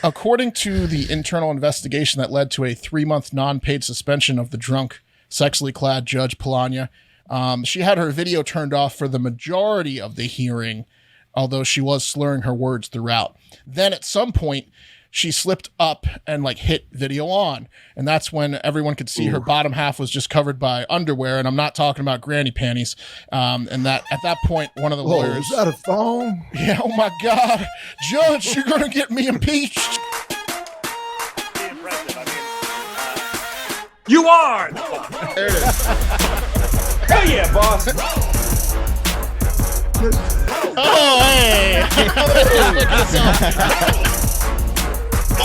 According to the internal investigation that led to a 3-month non-paid suspension of the drunk, sexually clad Judge Polania, she had her video turned off for the majority of the hearing, although she was slurring her words throughout. Then at some point, she slipped up and hit video on. And that's when everyone could see her bottom half was just covered by underwear. And I'm not talking about granny panties. And that at that point, one of the lawyers. Is that a phone? Yeah, oh my God. Judge, you're going to get me impeached. You are! There it is. Hell yeah, boss! Oh, hey.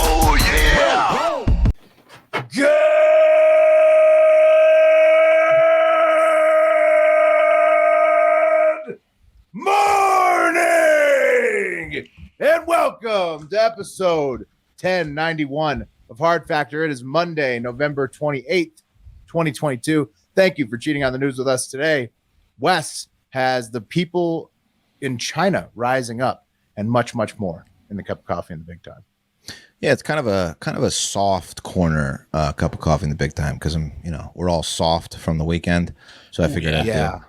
Oh, yeah! Good morning! And welcome to episode 1091 of Hard Factor. It is Monday, November 28th, 2022. Thank you for cheating on the news with us today. Wes has the people in China rising up and much, much more in the cup of coffee in the big time. Yeah, it's kind of a soft corner cup of coffee in the big time because we're all soft from the weekend, so I figured yeah.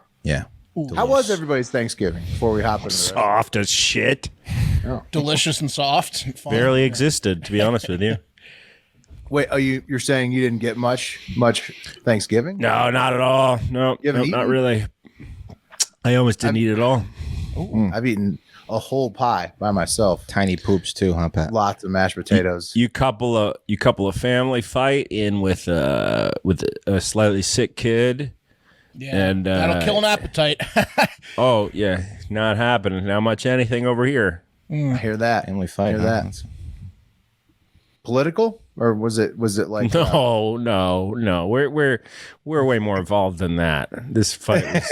How was everybody's Thanksgiving before we hop into it? Soft as shit. Oh. Delicious and soft. And fun. Barely existed, to be honest with you. Wait, you're saying you didn't get much Thanksgiving? No, not at all. No, not really. I almost didn't eat it all. I've eaten a whole pie by myself. Tiny poops too, huh, Pat? Lots of mashed potatoes. You couple of family fight in with a slightly sick kid. Yeah, and that'll kill an appetite. Oh yeah, not happening. Not much anything over here. I hear that. Family fight. Hear that. Political, or was it like No. We're way more involved than that. This fight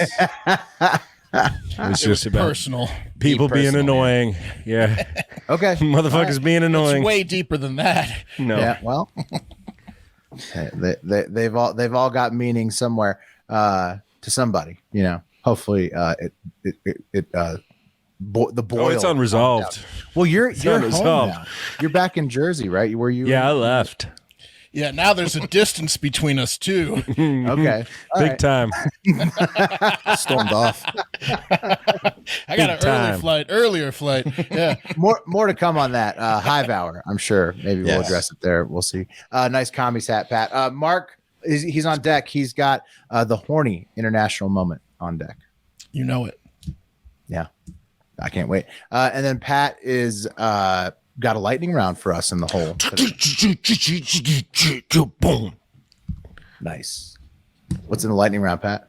was just about personal. people being annoying. Yeah. Okay. Motherfuckers being annoying. It's way deeper than that. No. Yeah, well, they've all got meaning somewhere to somebody, Hopefully, the boil. Oh, it's unresolved. Well, you're home unresolved. now. You're back in Jersey, right? Were you? Yeah, I left. Yeah, now there's a distance between us too. Okay. All Big right. time. Stormed off. I got an earlier flight. Yeah. More to come on that. Hive Hour, I'm sure. Maybe we'll Yes. address it there. We'll see. Nice commies hat, Pat. Mark, he's on deck. He's got the Horny International Moment on deck. You know it. Yeah. I can't wait. And then Pat is got a lightning round for us in the hole. Boom. Nice. What's in the lightning round, Pat?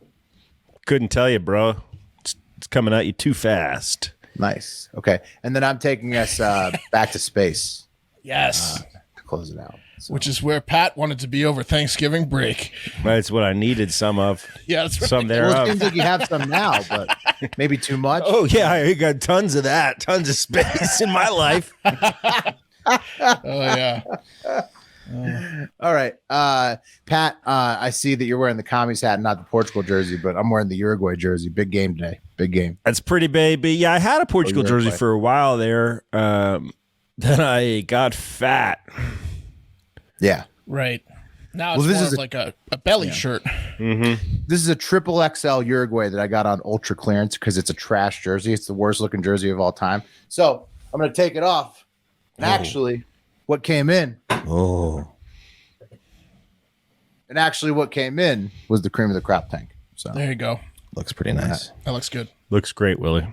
Couldn't tell you, bro. It's coming at you too fast. Nice. Okay. And then I'm taking us back to space Yes. to close it out. So. Which is where Pat wanted to be over Thanksgiving break. That's what I needed some of. Yeah, that's right. Some Well, it thereof. seems like you have some now, but maybe too much. Oh, yeah. I got tons of that. Tons of space in my life. Oh yeah. All right. Pat, I see that you're wearing the commies hat, not the Portugal jersey, but I'm wearing the Uruguay jersey. Big game today. Big game. That's pretty baby. Yeah, I had a Portugal jersey for a while there. Then I got fat. Yeah. Right. Now it's Well, this more is of like a belly shirt. This is a triple XL Uruguay that I got on ultra clearance because it's a trash jersey. It's the worst looking jersey of all time. So I'm going to take it off. And actually, what came in was the cream of the crop tank. So There you go. Looks pretty nice. That looks good. Looks great, Willie.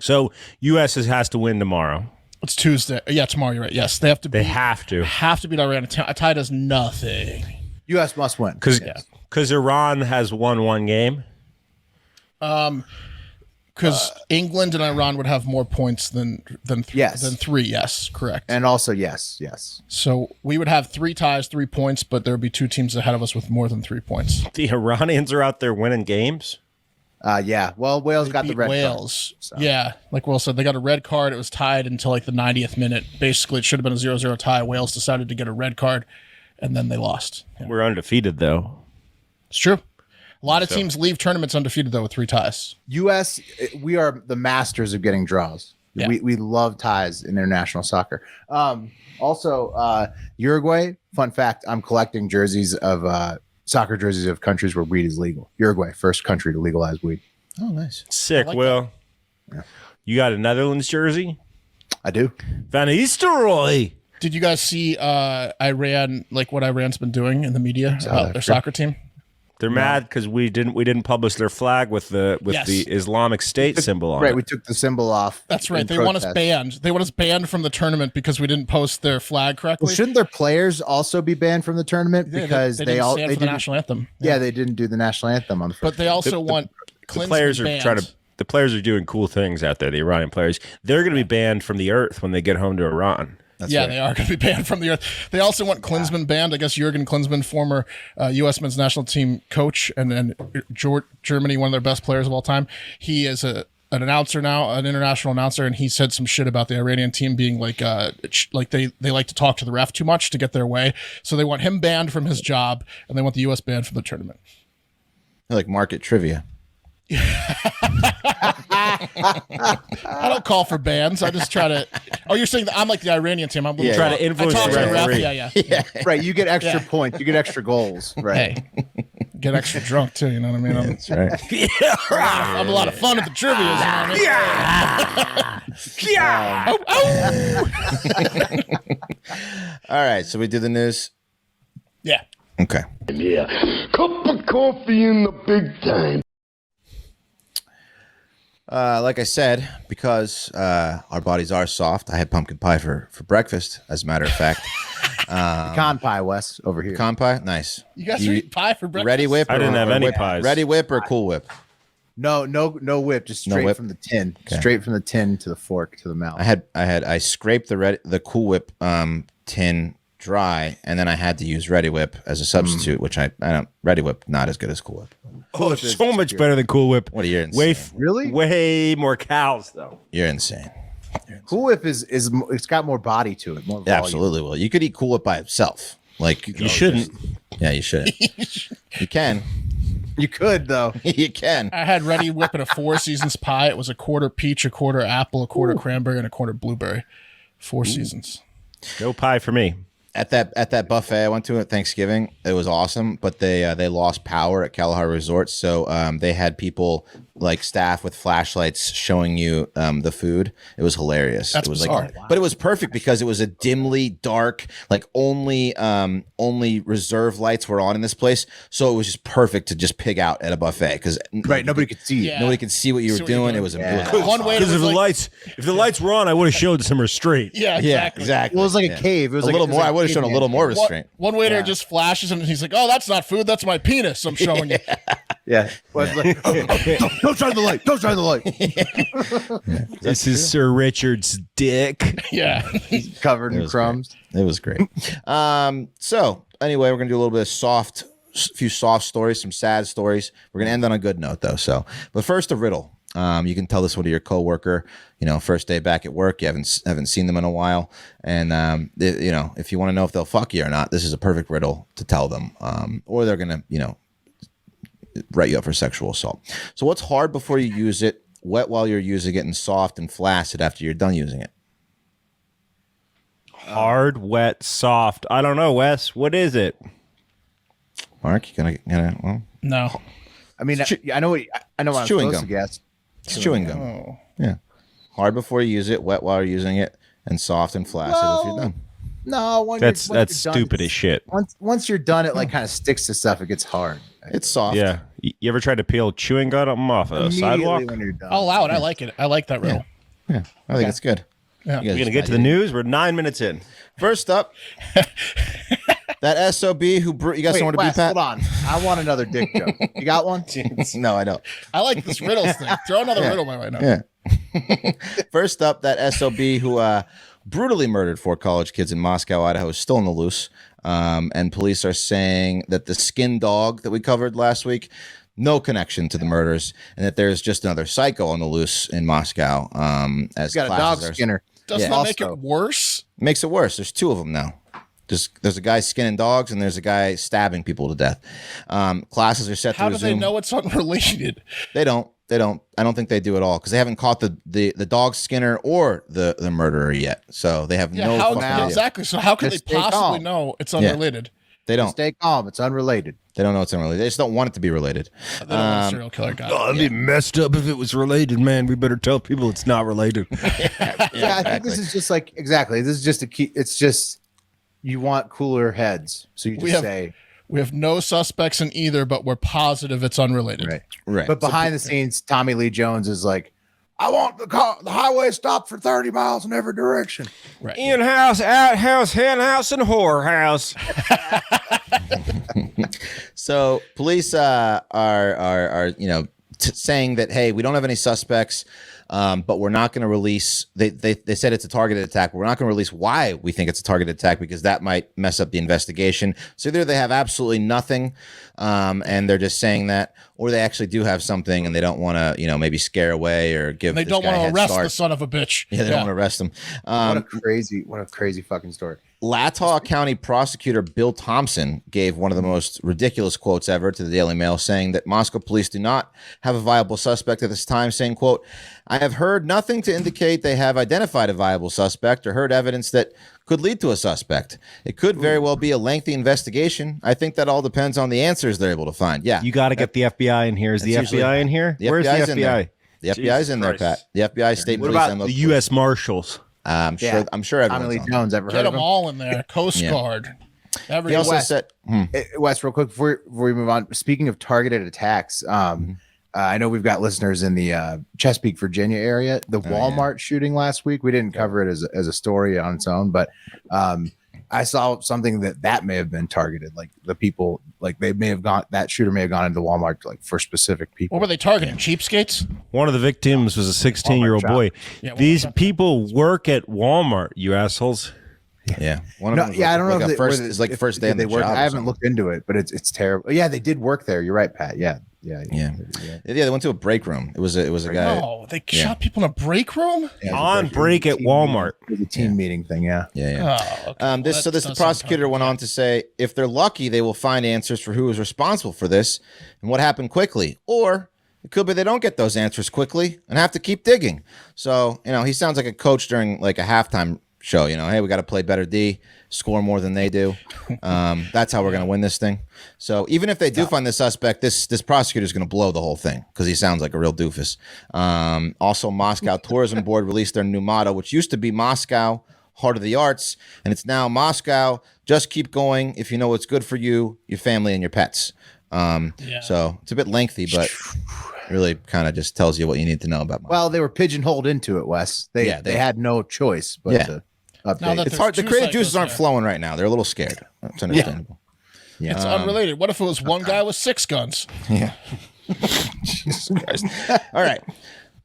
So U.S. has to win tomorrow. It's Tuesday. Yeah, tomorrow. You're right. Yes, they have to. They have to. beat Iran. A tie does nothing. U.S. must win. Because Iran has won one game. Because England and Iran would have more points than three. Yes, correct. And also, yes. So we would have 3 ties, 3 points, but there would be 2 teams ahead of us with more than 3 points. The Iranians are out there winning games. Yeah. Well, Wales got the Beat red Wales. card, so. Yeah, like Will said, they got a red card. It was tied until like the 90th minute. Basically, it should have been a 0-0 tie. Wales decided to get a red card, and then they lost. Yeah. We're undefeated, though. It's true. A lot of teams leave tournaments undefeated, though, with 3 ties. U.S., we are the masters of getting draws. Yeah. We love ties in international soccer. Also, Uruguay. Fun fact: I'm collecting jerseys of soccer jerseys of countries where weed is legal. Uruguay, first country to legalize weed. Oh, nice. Sick, like Will. Yeah. You got a Netherlands jersey? I do. Van Asteroid. Did you guys see Iran, like what Iran's been doing in the media about their soccer team? They're mad because we didn't publish their flag with the Islamic State symbol on it. Right, we took the symbol off. That's right. They want us banned. They want us banned from the tournament because we didn't post their flag correctly. Well, shouldn't their players also be banned from the tournament because they didn't stand for the national anthem? Yeah, they didn't do the national anthem on the first. But they also want the players are banned. The players are doing cool things out there. The Iranian players, they're going to be banned from the earth when they get home to Iran. They are going to be banned from the earth. They also want Klinsmann banned. I guess Jurgen Klinsmann, former U.S. men's national team coach, and then Germany, one of their best players of all time. He is an announcer now, an international announcer, and he said some shit about the Iranian team being like they like to talk to the ref too much to get their way. So they want him banned from his job, and they want the U.S. banned from the tournament. I like market trivia. I don't call for bans. I just try to. Oh, you're saying that I'm like the Iranian team. I'm trying to influence the referee. Yeah. Right, you get extra points. You get extra goals. Right. Hey, get extra drunk too. You know what I mean? That's right. I'm a lot of fun at the trivia. You know what I mean? All right, so we do the news. Yeah. Okay. Yeah. Cup of coffee in the big time. Like I said, because our bodies are soft, I had pumpkin pie for breakfast, as a matter of fact. Pecan pie, Wes, over here. Pecan pie? Nice. You guys eat pie for breakfast? Ready Whip? I didn't have any pies. Ready Whip or Cool Whip? No whip, just straight whip? from the tin. Okay. Straight from the tin to the fork to the mouth. I scraped the Cool Whip tin dry, and then I had to use Ready Whip as a substitute, which I don't. Ready Whip not as good as Cool Whip. Oh, so much better than Cool Whip. What are you insane? Really? Way more cows though. You're insane. Cool Whip is it's got more body to it, more volume. Yeah, absolutely. Well, you could eat Cool Whip by itself. Like You shouldn't. Yeah, you should. You can. You could though. You can. I had Ready Whip in a Four Seasons pie. It was a quarter peach, a quarter apple, a quarter cranberry, and a quarter blueberry. Four Seasons. No pie for me. At that buffet I went to at Thanksgiving, it was awesome, but they lost power at Kalahari Resort, so they had people like staff with flashlights showing you the food. It was hilarious. That's it was bizarre. like, but it was perfect because it was a dimly dark, like only reserve lights were on in this place, so it was just perfect to just pig out at a buffet because Nobody could see you. Yeah. nobody could see what you were doing. It was One way Because if like, the lights were on, I would have showed some restraint. yeah, yeah, exactly. exactly. Well, it was like Yeah. a cave. It was a like little more. I would have shown a little more One, restraint. one waiter just flashes and he's like, "Oh, that's not food. That's my penis. I'm showing you." Yeah. Wes like, don't shine the light. Don't shine the light. This is Sir Richard's dick. Yeah. He's covered in crumbs. It was great. So anyway, we're gonna do a little bit of few soft stories, some sad stories. We're gonna end on a good note though. But first, a riddle. You can tell this one to your coworker. First day back at work, you haven't seen them in a while, and if you want to know if they'll fuck you or not, this is a perfect riddle to tell them. Or they're gonna write you up for sexual assault. So what's hard before you use it, wet while you're using it, and soft and flaccid after you're done using it? Hard, wet, soft. I don't know, Wes. What is it? Mark, you gonna well, No. I mean, I know what I'm chewing supposed gum. to guess. it's chewing gum. Oh. Yeah. Hard before you use it, wet while you're using it, and soft and flaccid if you're done. No, That's you're done, stupid as shit. Once you're done, it like kind of sticks to stuff. It gets hard. It's soft. Yeah. You ever tried to peel chewing gum off a Immediately sidewalk? when you're done. I'll allow it. I like it. I like that riddle. Yeah. I think it's good. Yeah. You guys We're going to get to the news. We're 9 minutes in. First up, that SOB who you got Wait, someone to Wes, beep at? hold on. I want another dick joke. You got one? No, I don't. I like this riddles thing. Throw another riddle my way now. Yeah. First up, that SOB who brutally murdered 4 college kids in Moscow, Idaho, is still on the loose. And police are saying that the skin dog that we covered last week, no connection to the murders, and that there's just another psycho on the loose in Moscow. As He's got a dog classes are- skinner. Doesn't Yeah. that make it worse? Makes it worse. There's 2 of them now. There's a guy skinning dogs, and there's a guy stabbing people to death. Classes are set How to do resume. they know it's unrelated? They don't. They don't. I don't think they do at all because they haven't caught the dog skinner or the murderer yet. So they have no fucking idea. Exactly. So how can they possibly know it's unrelated? They don't. Stay calm. It's unrelated. They don't know it's unrelated. They just don't want it to be related. They don't want a serial killer guy. Oh, it'd be messed up if it was related, man. We better tell people it's not related. I think this is just like exactly. This is just a key. It's just you want cooler heads, so you just say we have no suspects in either, but we're positive it's unrelated. Right. But behind the scenes, Tommy Lee Jones is like, I want the highway stopped for 30 miles in every direction. Right. In-house, out-house, hen-house, and whorehouse. So police are saying that, hey, we don't have any suspects, but we're not going to release. They said it's a targeted attack, but we're not going to release why we think it's a targeted attack because that might mess up the investigation. So either they have absolutely nothing, and they're just saying that, or they actually do have something and they don't want to, maybe scare away or give. And they this don't guy want to arrest start. the son of a bitch. Yeah, they don't want to arrest him. What a crazy fucking story. Latah County prosecutor Bill Thompson gave one of the most ridiculous quotes ever to the Daily Mail, saying that Moscow police do not have a viable suspect at this time, saying, quote, I have heard nothing to indicate they have identified a viable suspect or heard evidence that could lead to a suspect. It could very well be a lengthy investigation. I think that all depends on the answers they're able to find. Yeah. You got to get the FBI in here. Is the FBI in here? Where's the FBI's in there. FBI? The FBI's in there, Pat. The FBI, state What police, about and the local U.S. Marshals? I'm sure Tommy everyone's Lee on. Jones ever Get heard of them him? all in there. Coast Guard. He also said, Wes, real quick before we move on. Speaking of targeted attacks, I know we've got listeners in the Chesapeake, Virginia area. The Walmart shooting last week, we didn't cover it as a story on its own, but I saw something that may have been targeted. Like the people, like that shooter may have gone into Walmart like for specific people. What were they targeting? Cheapskates? One of the victims was a 16-year-old boy. Yeah, These people work at Walmart, you assholes. yeah. One of them was I don't know like if the first day they on the work. job or I haven't something. looked into it, but it's terrible. Yeah, they did work there. You're right, Pat. Yeah. They went to a break room. It was a guy. Oh, they shot people in a break room? On break at Walmart. It was a team meeting thing. Yeah. Oh, okay. The prosecutor went on to say, if they're lucky, they will find answers for who was responsible for this and what happened quickly, or it could be they don't get those answers quickly and have to keep digging. So, he sounds like a coach during like a halftime show. Hey, we got to play better D, score more than they do. That's how we're going to win this thing. So even if they do find the suspect, this prosecutor is going to blow the whole thing because he sounds like a real doofus. Also, Moscow Tourism Board released their new motto, which used to be Moscow, Heart of the Arts, and it's now Moscow, just keep going if you know what's good for you, your family, and your pets. So it's a bit lengthy, but really kind of just tells you what you need to know about Moscow. Well, they were pigeonholed into it, Wes. They had no choice but to update. Now that It's hard. The There's creative two juices aren't cycles flowing right now. They're a little scared. That's understandable. It's unrelated. What if it was one guy with 6 guns? Yeah. Jesus Christ. All right.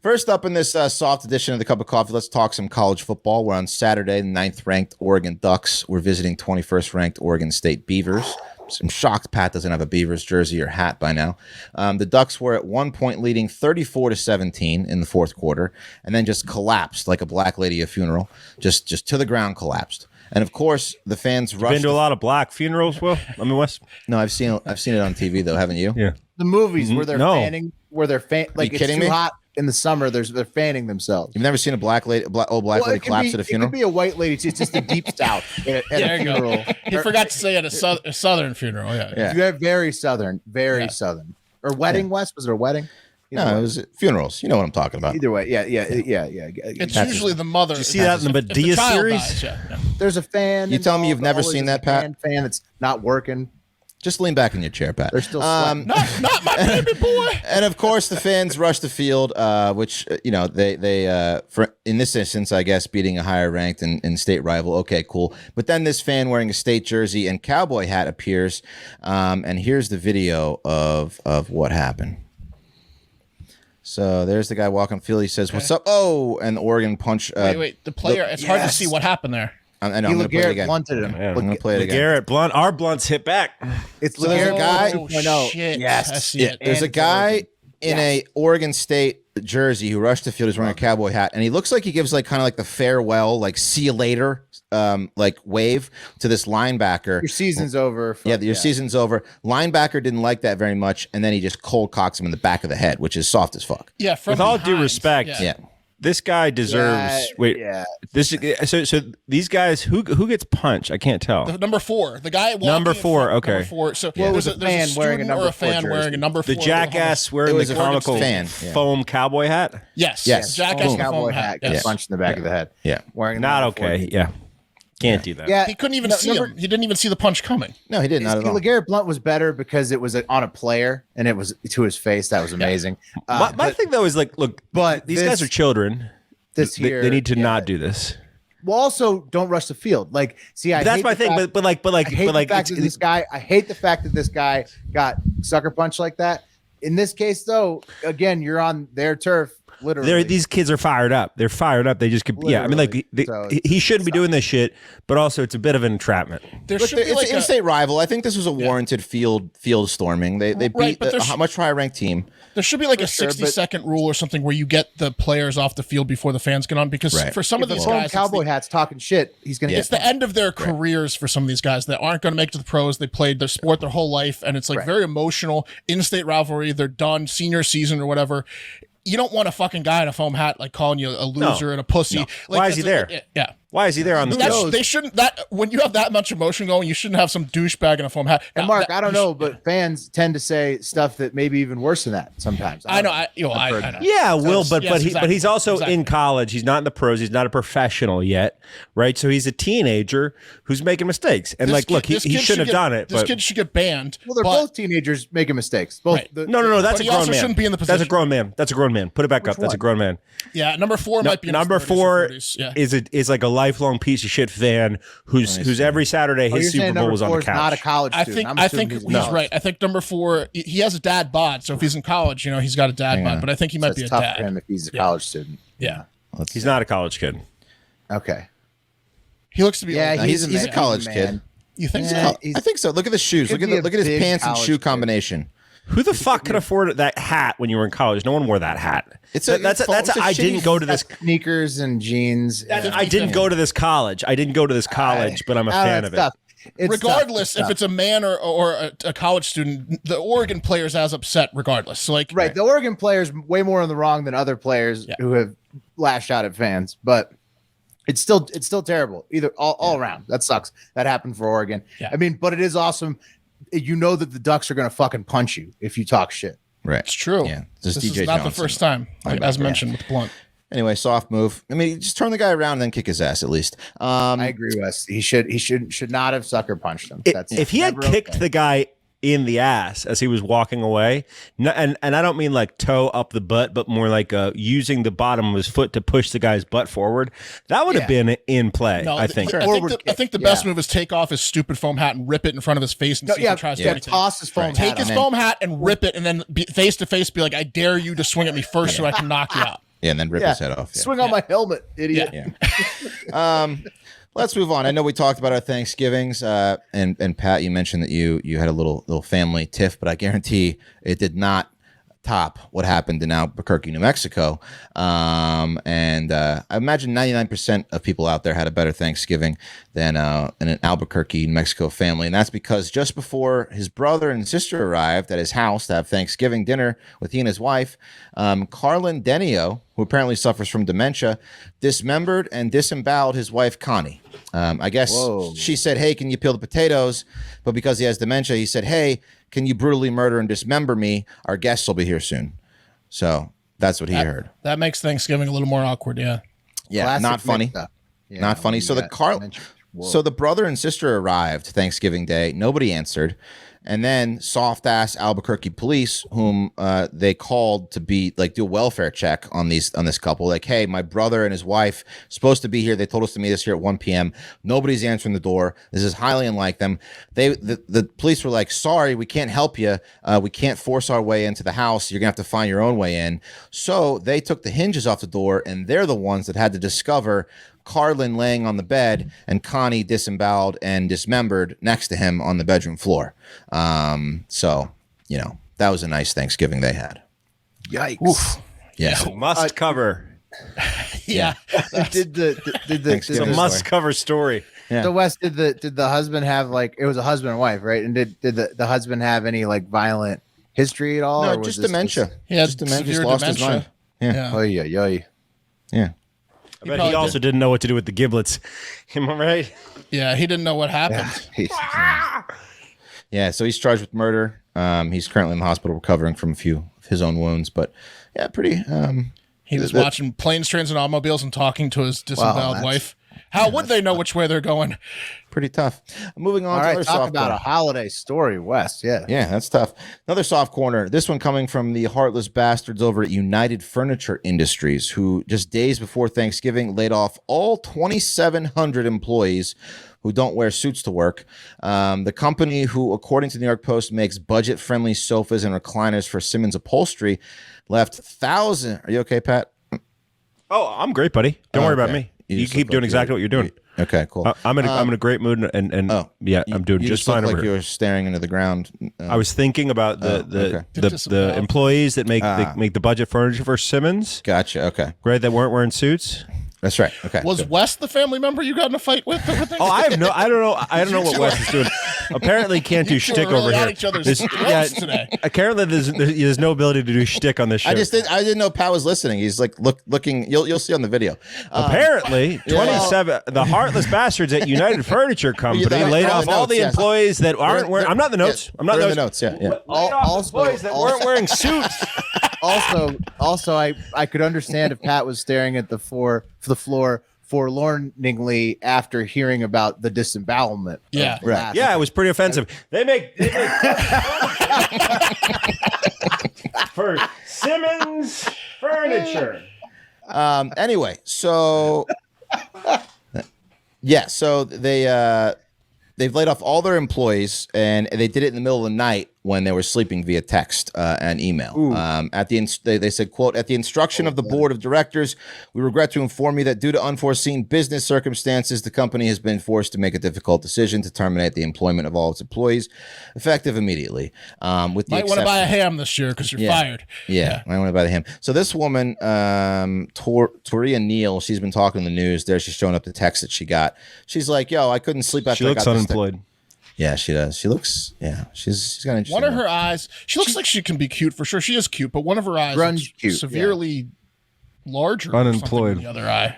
First up in this soft edition of the Cup of Coffee, let's talk some college football. We're on Saturday, the 9th-ranked Oregon Ducks. We're visiting 21st-ranked Oregon State Beavers. I'm shocked Pat doesn't have a Beavers jersey or hat by now. The Ducks were at one point leading 34-17 in the fourth quarter, and then just collapsed like a black lady at a funeral. Just to the ground collapsed. And of course, the fans rushed. Been to a lot of black funerals, Will? Wes? No, I've seen it on TV though, haven't you? Yeah. The movies where they're No. fanning, like it's kidding too me? hot in the summer. They're fanning themselves. You've never seen a black lady collapse at a It funeral? could be a white lady. It's just a deep south at There a you go. funeral. He forgot to say at a southern funeral. Yeah. Yeah. You're very southern, southern. Or wedding, Wes? Was there a wedding? No, it was funerals. You know what I'm talking about. Either way, yeah. It's usually the mother. Did you see that in the If Medea child series? dies, yeah. There's a fan. You telling me you've involved, never always seen there's that, a Pat? fan that's not working. Just lean back in your chair, Pat. They're still sweating. Not my baby boy. And of course, the fans rushed the field, which they for in this instance, I guess, beating a higher ranked and state rival. Okay, cool. But then this fan wearing a state jersey and cowboy hat appears, and here's the video of what happened. So there's the guy walking the field. He says, "What's up?" Oh, and the Oregon punch. Wait. The player. It's hard to see what happened there. I know. I'm going to play it again. blunted him. I'm going to play it again. Garrett Blunt. Our Blunts hit back. It's So there's a guy- 2.0. Shit. Yes. I see it. There's a guy in a Oregon State jersey who rushed the field. He's wearing a cowboy hat, and he looks like he gives kind of like the farewell, like see you later like wave to this linebacker. Your season's over. Your season's over. Linebacker didn't like that very much, and then he just cold cocks him in the back of the head, which is soft as fuck. Yeah, from with all due behind. respect, this guy deserves. So these guys, who gets punched? I can't tell. The number 4, the guy. Number 4, okay. Number 4. So Well, it was there's a fan wearing a number or a 4 fan jersey. wearing a number 4. The jackass wearing It was the a comical fan. foam cowboy hat. Yes. Yes. Jackass Boom. with Cowboy foam hat Yes. gets punched in the back of the head. Yeah. Wearing Not number 4 okay. jersey. Yeah, can't do that. Yeah, He couldn't even No, see him. He didn't even see the punch coming. No, he didn't. Not at all. LeGarrette Blount was better because it was on a player and it was to his face. That was amazing. My thing though is like, look, but these this- guys are children. This They here, need to not do this. Well, also don't rush the field. Like, see, I That's hate my the thing. fact- But I hate the fact it's, that this guy. I hate the fact that this guy got sucker punched like that. In this case, though, again, you're on their turf. Literally, these kids are fired up. They're fired up. They just could. Yeah, I mean, like he shouldn't be doing this shit. But also, it's a bit of an entrapment. There Look, should be it's like an in-state rival. I think this was a warranted field storming. They beat but there's- a much higher ranked team. There should be like a sure, 60-second rule or something where you get the players off the field before the fans get on, because Right. for some of if these the guys, cowboy hat's talking shit, he's gonna. it's the end of their careers for some of these guys that aren't going to make it to the pros. They played their sport their whole life, and it's like very emotional. In-state rivalry, they're done, senior season or whatever. You don't want a fucking guy in a foam hat like calling you a loser and a pussy. No. Like, Why is he there? Yeah. Why is he there on the field? They shouldn't. That when you have that much emotion going, you shouldn't have some douchebag in a foam hat. And Mark, I don't know, but fans tend to say stuff that maybe even worse than that sometimes. I know. I've I heard know. that. Yeah, Will, but yes, exactly, he's also exactly. in college. He's not in the pros. He's not a professional yet, right? So he's a teenager who's making mistakes. And This look, kid- he this kid shouldn't have should done get- it. This But kid should get banned. Well, they're but- both teenagers making mistakes. Both. Right. no, that's But a he grown also man. shouldn't be in the That's a position. grown man. That's a grown man. Put it back up. That's a one? grown man. Yeah, number 4 might be in his Number 30s or 4 40s. Yeah. is like a lifelong piece of shit fan who's every Saturday Oh, his you're Super saying Bowl number was on 4 the is not a couch. college I student. think I'm I assuming think he's he's not. right. I think number 4, he has a dad bod, so if he's in college, he's got a dad bod. But I think he might So be a it's tough dad. for him if he's a college student. Yeah, He's not a college kid. Okay. he looks to be. Yeah, older. he's man. a college He's kid. man. You think Yeah. so? I think so. Look at the shoes. Could Look be at a his big pants and college shoe kid. combination. Who the fuck could afford that hat when you were in college? No one wore that hat. It's I didn't go to this. Sneakers and jeans. I didn't go to this college. I didn't go to this college, but I'm a fan of it. It's Regardless, tough. if it's a man or a college student, the Oregon player's as upset regardless. So like, right, the Oregon players way more in the wrong than other players who have lashed out at fans, but it's still terrible. Either all around. That sucks. That happened for Oregon. Yeah. I mean, but it is awesome. You know that the Ducks are going to fucking punch you if you talk shit. Right. It's true. Yeah. This Just is DJ not the Johnson. first time, as mentioned with Blunt. Anyway, soft move. I mean, just turn the guy around and then kick his ass at least. I agree, Wes. He should not have sucker punched him. That's If he had never kicked okay. the guy in the ass as he was walking away, and I don't mean like toe up the butt, but more like using the bottom of his foot to push the guy's butt forward, that would have been in play. No, I think. I think the best move is take off his stupid foam hat and rip it in front of his face and see if he tries to do anything. toss his foam Take hat his on. foam hat and rip it, and then face to face be like, "I dare you to swing at me first, so I can knock you out." Yeah, and then rip Yeah. his head off. Yeah. Swing on my helmet, idiot. Yeah. Let's move on. I know we talked about our Thanksgivings, and Pat, you mentioned that you had a little family tiff, but I guarantee it did not top what happened in Albuquerque, New Mexico. And I imagine 99% of people out there had a better Thanksgiving than an Albuquerque, New Mexico family. And that's because just before his brother and sister arrived at his house to have Thanksgiving dinner with he and his wife, Carlin Denio, who apparently suffers from dementia, dismembered and disemboweled his wife, Connie. I guess she said, "Hey, can you peel the potatoes?" But because he has dementia, he said, "Hey, can you brutally murder and dismember me? Our guests will be here soon." So that's what he heard. That makes Thanksgiving a little more awkward. Yeah. Yeah, Classic not funny. mix-up. Yeah, Not funny. when So you the got so the brother and sister arrived Thanksgiving Day. Nobody answered. And then soft ass Albuquerque police, whom they called to be like do a welfare check on this couple. Like, hey, my brother and his wife supposed to be here. They told us to meet us here at 1 p.m. Nobody's answering the door. This is highly unlike them. The police were like, sorry, we can't help you. We can't force our way into the house. You're gonna have to find your own way in. So they took the hinges off the door, and they're the ones that had to discover Carlin laying on the bed and Connie disemboweled and dismembered next to him on the bedroom floor. So, that was a nice Thanksgiving they had. Yikes. Yeah. Must cover. Yeah. Did It's a must-cover story. Yeah. So Wes, did the husband have like, it was a husband and wife, right? And did the husband have any like violent history at all? No, or was just this dementia. He had Just dementia. Just severe lost his dementia. mind. Yeah. Oh yeah. Yeah. I bet probably he also didn't know what to do with the giblets. Am I right? Yeah, he didn't know what happened. Yeah, so he's charged with murder. He's currently in the hospital recovering from a few of his own wounds, but yeah, pretty. He was watching planes, trains, and automobiles and talking to his disemboweled that's- wife. How would they know which way they're going? Pretty tough. Moving on All to right, other talk soft about corner. a holiday story, Wes. Yeah. Yeah, that's tough. Another soft corner. This one coming from the heartless bastards over at United Furniture Industries, who just days before Thanksgiving laid off all 2,700 employees who don't wear suits to work. The company, who, according to the New York Post, makes budget-friendly sofas and recliners for Simmons Upholstery, left thousands. Are you okay, Pat? Oh, I'm great, buddy. Don't worry about Okay. me. You You just keep look doing like exactly what you're doing. Okay, cool. I'm in a great mood, and yeah, I'm doing You just look fine like over you here. were staring into the ground. I was thinking about okay. the employees that make the budget furniture for Simmons, Gotcha. Okay, right? That weren't wearing suits. that's right. Okay, Was good. Wes the family member you got in a fight with? Oh, I don't know what Wes is doing. Apparently, he can't do You two are shtick really over at here. each other's There's- throats today. Apparently, there's no ability to do shtick on this show. I didn't know Pat was listening. He's like looking. You'll see on the video. Apparently, 27 the heartless bastards at United Furniture Company laid off all the employees that aren't wearing. I'm not in the notes. I'm not They're in in the notes. Yeah. Laid off employees that weren't wearing suits. Also, I could understand if Pat was staring at the floor forlorningly after hearing about the disembowelment. Yeah. of last- Yeah, it was pretty offensive. They make for Simmons Furniture. Anyway, so yeah, so they've laid off all their employees, and they did it in the middle of the night when they were sleeping via text and email. They said, quote, "At the instruction of the board of directors, we regret to inform you that due to unforeseen business circumstances, the company has been forced to make a difficult decision to terminate the employment of all its employees, effective immediately." With the Might want to exception- buy a ham this year because you're fired. Yeah, I want to buy the ham. So this woman, Toria Neal, she's been talking in the news. There, she's showing up the text that she got. She's like, "Yo, I couldn't sleep after She I looks got this unemployed. Yeah, she does. She looks. Yeah, she's got an interesting. One of her eyes, she looks like she can be cute for sure. She is cute, but one of her eyes Grunge is cute, severely larger. or something Unemployed. than the other eye.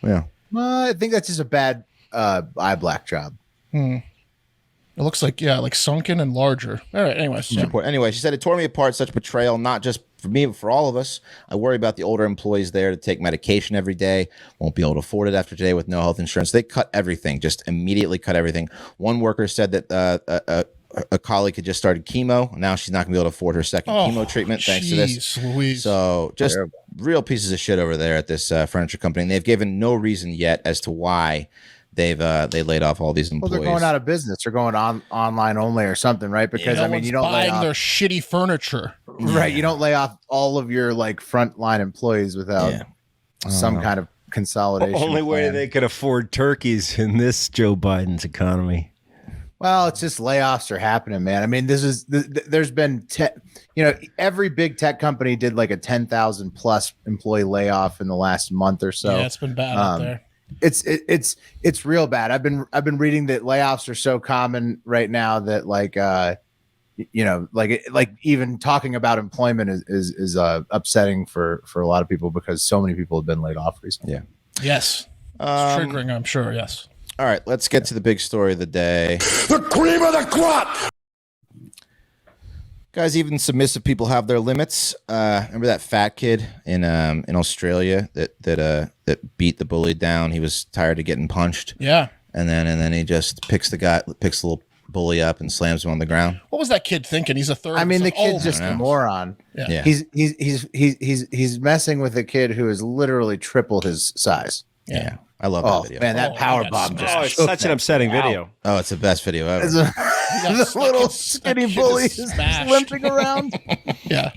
Yeah. I think that's just a bad eye black job. It looks like like sunken and larger. All right. Anyways, Anyway, she said it tore me apart. Such betrayal, not just for me, but for all of us. I worry about the older employees there to take medication every day. Won't be able to afford it after today with no health insurance. They cut everything, just immediately cut everything. One worker said that a colleague had just started chemo. Now she's not going to be able to afford her second chemo treatment thanks to this. Jeez Louise. So just real pieces of shit over there at this furniture company. And they've given no reason yet as to why they laid off all these Well, employees. they're going out of business. They're going online only or something, right? Because no I mean, one's you don't lay buying off, their shitty furniture. right? You don't lay off all of your like frontline employees without some kind of consolidation. Only way plan. they could afford turkeys in this Joe Biden's economy. Well, it's just layoffs are happening, man. I mean, there's been every big tech company did like a 10,000 plus employee layoff in the last month or so. Yeah, it's been bad out there. It's real bad. I've been reading that layoffs are so common right now that like even talking about employment is upsetting for a lot of people because so many people have been laid off recently. Yeah. Yes. It's triggering, I'm sure. Yes. All right, let's get to the big story of the day. The cream of the crop! Guys, even submissive people have their limits. Remember that fat kid in Australia that beat the bully down? He was tired of getting punched. Yeah. And then he just picks the little bully up and slams him on the ground. What was that kid thinking? He's a third. I mean, the It's like, kid's just a know. moron. Yeah. He's messing with a kid who is literally triple his size. Yeah. I love Oh that video. man, that Oh, power yes. bomb just Oh, it's shook such an that upsetting kid out. video. Oh, it's the best video ever. It's a- got the little that skinny kid bully is is smashed. limping around. Yeah.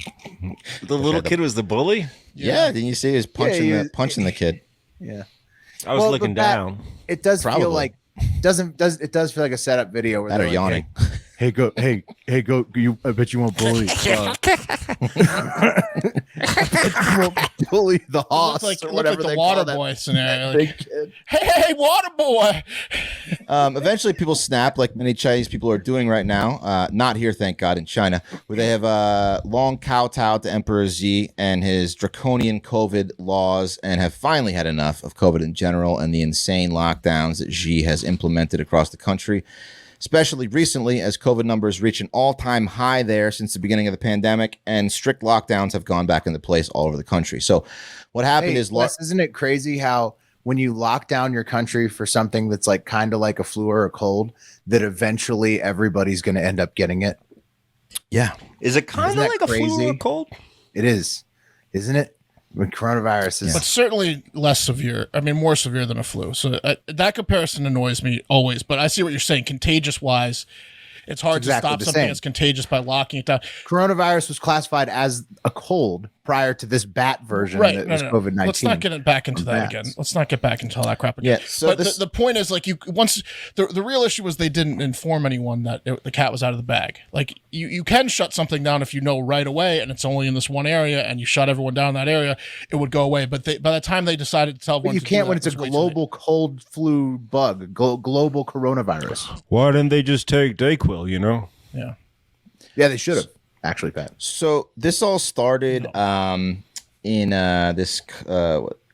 The little kid was the bully? Yeah, didn't you see he was punching the kid? Yeah, I was Well, looking but that- down. it does Probably. feel like it does feel like a setup video where That they're or like, yawning. Hey, go. I bet you won't bully. bully the It hoss looked or like whatever the they water call that boy scenario. big Like, kid. hey, water boy. Eventually, people snap, like many Chinese people are doing right now. Not here, thank God, in China, where they have long kowtowed to Emperor Xi and his draconian COVID laws, and have finally had enough of COVID in general and the insane lockdowns that Xi has implemented across the country, especially recently as COVID numbers reach an all-time high there since the beginning of the pandemic, and strict lockdowns have gone back into place all over the country. So what happened Hey, is... Wes, isn't it crazy how when you lock down your country for something that's like kind of like a flu or a cold, that eventually everybody's going to end up getting it? Yeah. Is it kind Isn't of that like a flu crazy? or a cold? It is, isn't it? When coronavirus is But certainly less severe. I mean, more severe than a flu. So that comparison annoys me always. But I see what you're saying. Contagious wise, it's hard It's exactly to stop the something same. that's contagious by locking it down. coronavirus was classified as a cold prior to this bat version Right. that No, was no. COVID-19. Let's not get back into From that bats. again. Let's not get back into all that crap again. Yeah, so but this- the point is, like, you once the real issue was they didn't inform anyone that the cat was out of the bag. Like, you can shut something down if you know right away, and it's only in this one area, and you shut everyone down in that area, it would go away. But by the time they decided to tell But everyone, you to do can't that, when it's a was way too late. global cold flu bug, global coronavirus. Why didn't they just take Dayquil, you know? Yeah. Yeah, they should have actually, Pat. So this all started in this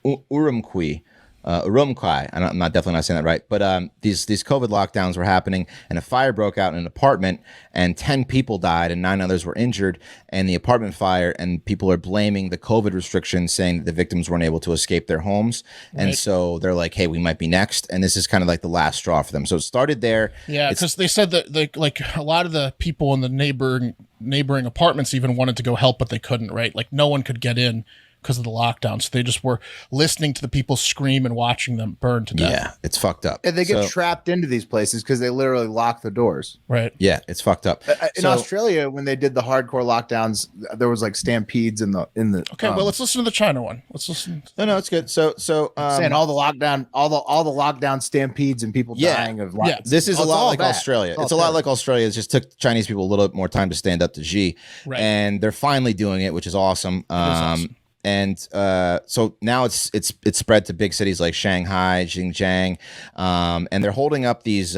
Urumqi. Urumqi. I'm not definitely not saying that right, but these COVID lockdowns were happening, and a fire broke out in an apartment, and 10 people died, and 9 others were injured, and the apartment fire, and people are blaming the COVID restrictions, saying that the victims weren't able to escape their homes, and so they're like, "Hey, we might be next," and this is kind of like the last straw for them. So it started there. Yeah, because they said that like a lot of the people in the neighboring apartments even wanted to go help, but they couldn't. Right, like no one could get in because of the lockdown. So they just were listening to the people scream and watching them burn to death. Yeah, it's fucked up. And they get So- trapped into these places because they literally lock the doors. Right. Yeah, it's fucked up. In So- Australia, when they did the hardcore lockdowns, there was like stampedes in the. Okay. Well, let's listen to the China one. Let's listen. No, it's good. So saying all the lockdown stampedes and people Yeah. dying of Yeah. this is a It's lot all like bad. Australia. all It's a lot terrible. like Australia. It just took Chinese people a little bit more time to stand up to Xi, Right. and they're finally doing it, which is awesome. awesome. And so now it's spread to big cities like Shanghai, Xinjiang, and they're holding up these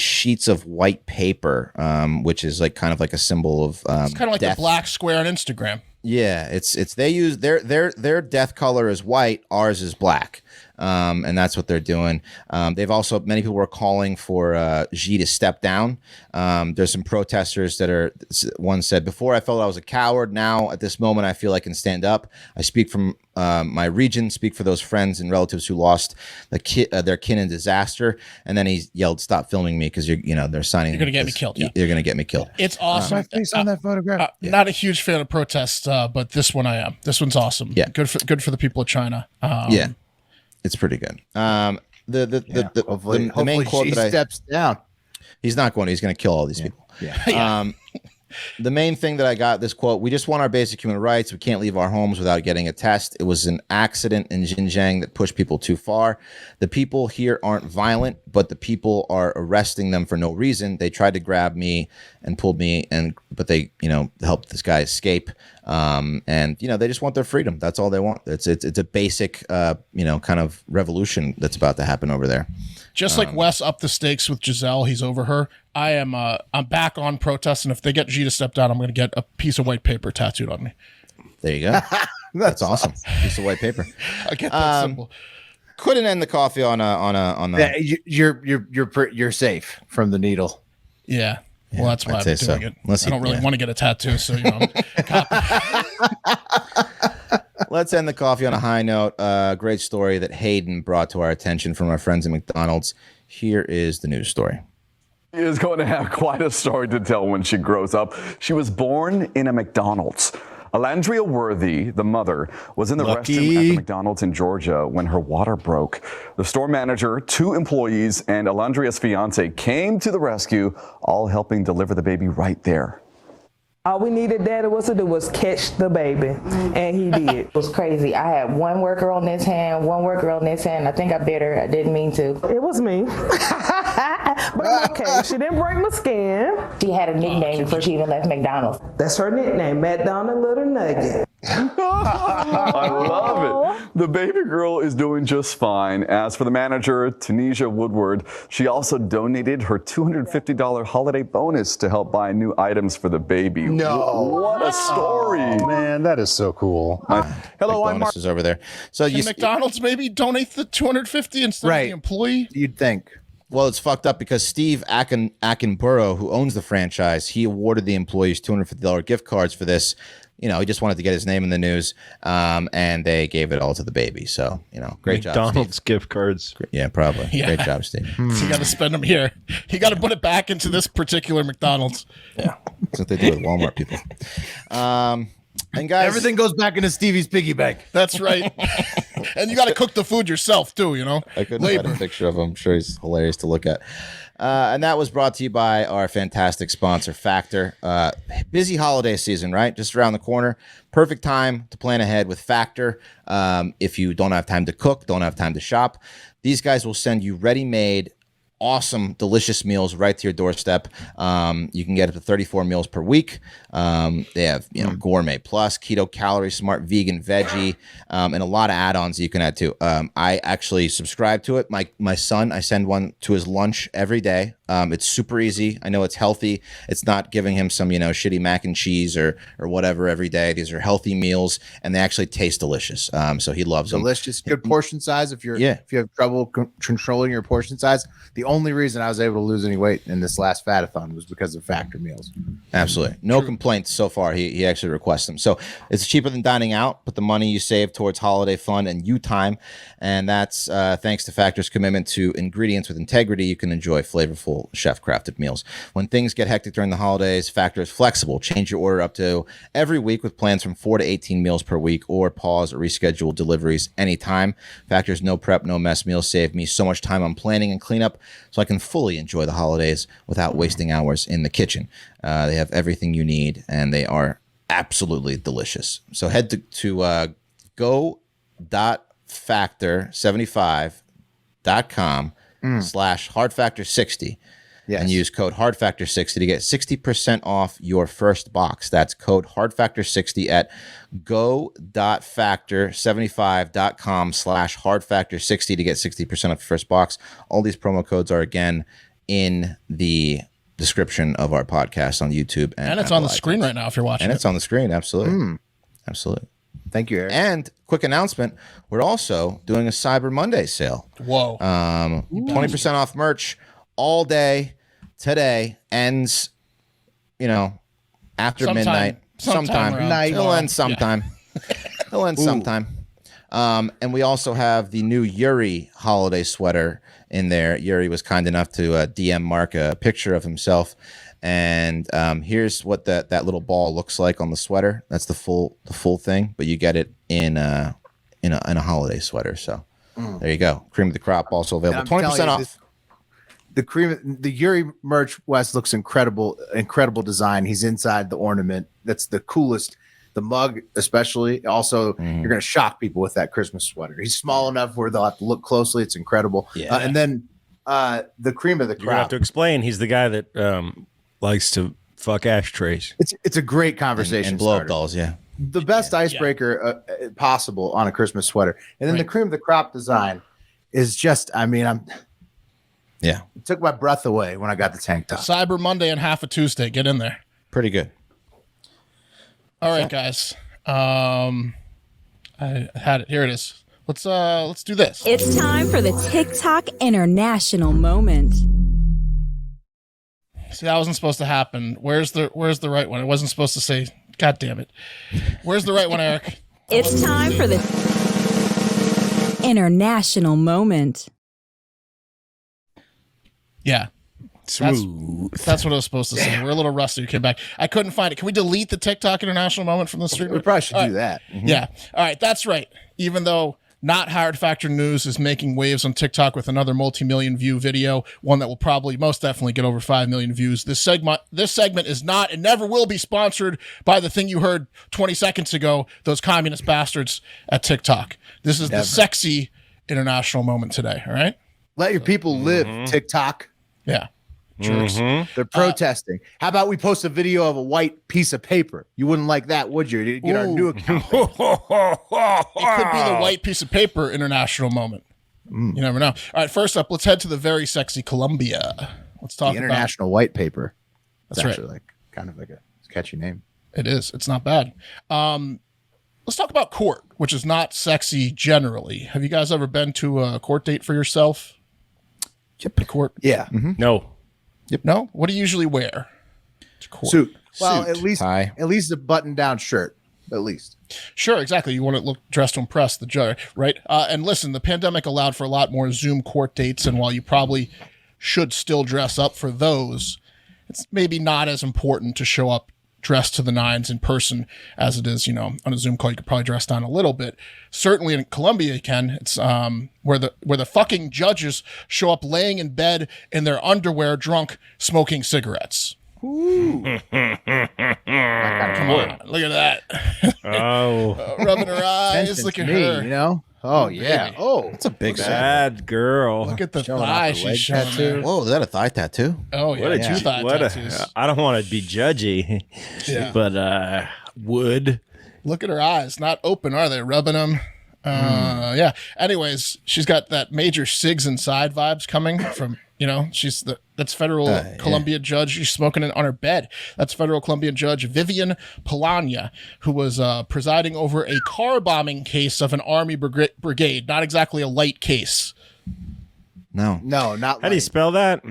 sheets of white paper, which is like kind of like a symbol of It's kind of like death. the black square on Instagram. Yeah, it's they use their death color is white, ours is black. And that's what they're doing. They've also, many people were calling for Xi to step down. There's some protesters that are, one said, "Before I felt I was a coward. Now at this moment, I feel I can stand up. I speak from my region, speak for those friends and relatives who lost their kin in disaster." And then he yelled, "Stop filming me, because they're signing. You're gonna get me killed, yeah. You're gonna get me killed." It's awesome. My face on that photograph. Not a huge fan of protests, but this one I am. This one's awesome. Yeah. Good for the people of China. Yeah, it's pretty good. The Hopefully, main quote she that I steps down. he's not going to. He's going to kill all these people. Yeah. The main thing that I got, this quote: "We just want our basic human rights. We can't leave our homes without getting a test. It was an accident in Xinjiang that pushed people too far. The people here aren't violent, but the people are arresting them for no reason. They tried to grab me and pulled me, but they, helped this guy escape. And they just want their freedom. That's all they want. It's a basic, kind of revolution that's about to happen over there." Just like Wes upped the stakes with Giselle, he's over her. I'm back on protest, and if they get G to step down, I'm going to get a piece of white paper tattooed on me. There you go. That's awesome. Piece of white paper. I get that simple. Couldn't end the coffee on the. You're safe from the needle. Yeah. Well, that's why I'd I'm say doing so. it. Unless I don't really want to get a tattoo, so Let's end the coffee on a high note. Great story that Hayden brought to our attention from our friends at McDonald's. Here is the news story. She is going to have quite a story to tell when she grows up. She was born in a McDonald's. Alandria Worthy, the mother, was in the restroom at the McDonald's in Georgia when her water broke. The store manager, 2 employees, and Alandria's fiance came to the rescue, all helping deliver the baby right there. All we needed Daddy was to do was catch the baby, and he did. It was crazy. I had one worker on this hand, one worker on this hand. I think I bit her. I didn't mean to. It was me. But I'm okay. She didn't break my skin. She had a nickname before she even left McDonald's. That's her nickname, McDonald Little Nugget. I love it. The baby girl is doing just fine. As for the manager, Tunisia Woodward, she also donated her $250 holiday bonus to help buy new items for the baby. No. What a story. Oh, man, that is so cool. Hello, I'm Mark. Bonuses over there. So Can McDonald's maybe donate the $250 instead of the employee? You'd think. Well, it's fucked up because Steve Attenborough, who owns the franchise, he awarded the employees $250 gift cards for this. You know, he just wanted to get his name in the news, and they gave it all to the baby. So, you know, great job, McDonald's gift cards. Yeah, probably. Yeah. Great job, Steve. So you got to spend them here. You got to put it back into this particular McDonald's. Yeah, that's what they do with Walmart people. And guys, Everything goes back into Stevie's piggy bank. That's right. And you got to cook the food yourself too, you know. I couldn't find a picture of him. I'm sure he's hilarious to look at. And that was brought to you by our fantastic sponsor, Factor. Busy holiday season, right? Just around the corner. Perfect time to plan ahead with Factor. If you don't have time to cook, don't have time to shop, these guys will send you ready-made, awesome, delicious meals right to your doorstep. You can get up to 34 meals per week. They have, Gourmet Plus, Keto Calorie Smart, Vegan Veggie, and a lot of add-ons you can add to. I actually subscribe to it. My son, I send one to his lunch every day. It's super easy. I know it's healthy. It's not giving him some, shitty mac and cheese or whatever every day. These are healthy meals, and they actually taste delicious. So he loves them. Delicious, good portion size. If you have trouble controlling your portion size, the only reason I was able to lose any weight in this last fat-a-thon was because of Factor meals. Absolutely. No complaints so far. He actually requests them. So it's cheaper than dining out. Put the money you save towards holiday fun and you time. And that's thanks to Factor's commitment to ingredients with integrity. You can enjoy flavorful chef-crafted meals. When things get hectic during the holidays, Factor is flexible. Change your order up to every week with plans from 4 to 18 meals per week, or pause or reschedule deliveries anytime. Factor's no prep, no mess meals save me so much time on planning and cleanup, so I can fully enjoy the holidays without wasting hours in the kitchen. They have everything you need, and they are absolutely delicious. So head to go.factor75.com /hardfactor60 and use code hardfactor60 to get 60% off your first box. That's code hardfactor60 at go.factor75.com /hardfactor60 to get 60% off your first box. All these promo codes are again in the description of our podcast on YouTube, and it's on the screen right now if you're watching. And it's on the screen, absolutely. Absolutely. Thank you, Eric. And quick announcement, we're also doing a Cyber Monday sale. Whoa. 20% off merch all day today, ends, after midnight. Sometime. It'll end sometime. It'll end sometime. And we also have the new Yuri holiday sweater in there. Yuri was kind enough to DM Mark a picture of himself. And here's what that little ball looks like on the sweater. That's the full thing, but you get it in a holiday sweater. So there you go. Cream of the crop also available. 20% off. The Yuri merch, Wes, looks incredible design. He's inside the ornament. That's the coolest. The mug, especially. Also, you're going to shock people with that Christmas sweater. He's small enough where they'll have to look closely. It's incredible. Yeah. And then the cream of the crop. You have to explain. He's the guy that likes to fuck ashtrays. It's a great conversation and blow up starter. dolls. Yeah. The best icebreaker possible on a Christmas sweater. And then the cream of the crop design is just, Yeah. it took my breath away when I got the tank top. Cyber Monday and half a Tuesday. Get in there. Pretty good. All right, guys. I had it. Here it is. Let's do this. It's time for the TikTok International Moment. See, that wasn't supposed to happen. Where's the right one? It wasn't supposed to say. God damn it. Where's the right one, Eric? It's time for the International Moment. Yeah. Smooth. That's what I was supposed to say. We're a little rusty. We came back. I couldn't find it. Can we delete the TikTok International Moment from the stream? We probably should do that. Yeah. All right. That's right. Even though not Hard Factor News is making waves on TikTok with another multi-million view video, one that will probably most definitely get over 5 million views. This segment is not and never will be sponsored by the thing you heard 20 seconds ago, those communist bastards at TikTok. This is the sexy International Moment today. All right. Let your people live, TikTok. Yeah. Jerks. They're protesting. How about we post a video of a white piece of paper? You wouldn't like that, would you? To get our new account. It could be the white piece of paper international moment. You never know. All right, first up, let's head to the very sexy Colombia. Let's talk The international white paper. That's That's actually like kind of like a catchy name. It is. It's not bad. Let's talk about court, which is not sexy generally. Have you guys ever been to a court date for yourself? The court? Yeah. No. No? What do you usually wear to court? Suit. Well, Suit, at least tie. a button-down shirt. At least. Sure, exactly. You want to look dressed to impress the judge, right? And listen, the pandemic allowed for a lot more Zoom court dates, and while you probably should still dress up for those, it's maybe not as important to show up dressed to the nines in person as it is, on a Zoom call. You could probably dress down a little bit. Certainly in Colombia, you can. It's where the fucking judges show up laying in bed in their underwear, drunk, smoking cigarettes. Ooh. Come on, look at that. Oh. Rubbing her eyes. Attention Look to at me, her. Oh, yeah. Oh, That's a big Bad girl. Look at the Showing off thigh the she's leg showing tattoo. there. Whoa, is that a thigh tattoo? Oh, yeah. What a Two thigh tattoos. I don't want to be judgy, Yeah. but would. Look at her eyes. Not open, are they? Rubbing them. Yeah. Anyways, she's got that major Sigs Inside vibes coming from, that's federal Colombia judge. She's smoking it on her bed. That's federal Colombian judge Vivian Polania, who was presiding over a car bombing case of an army brigade. Not exactly a light case. No. No, not How do you spell that?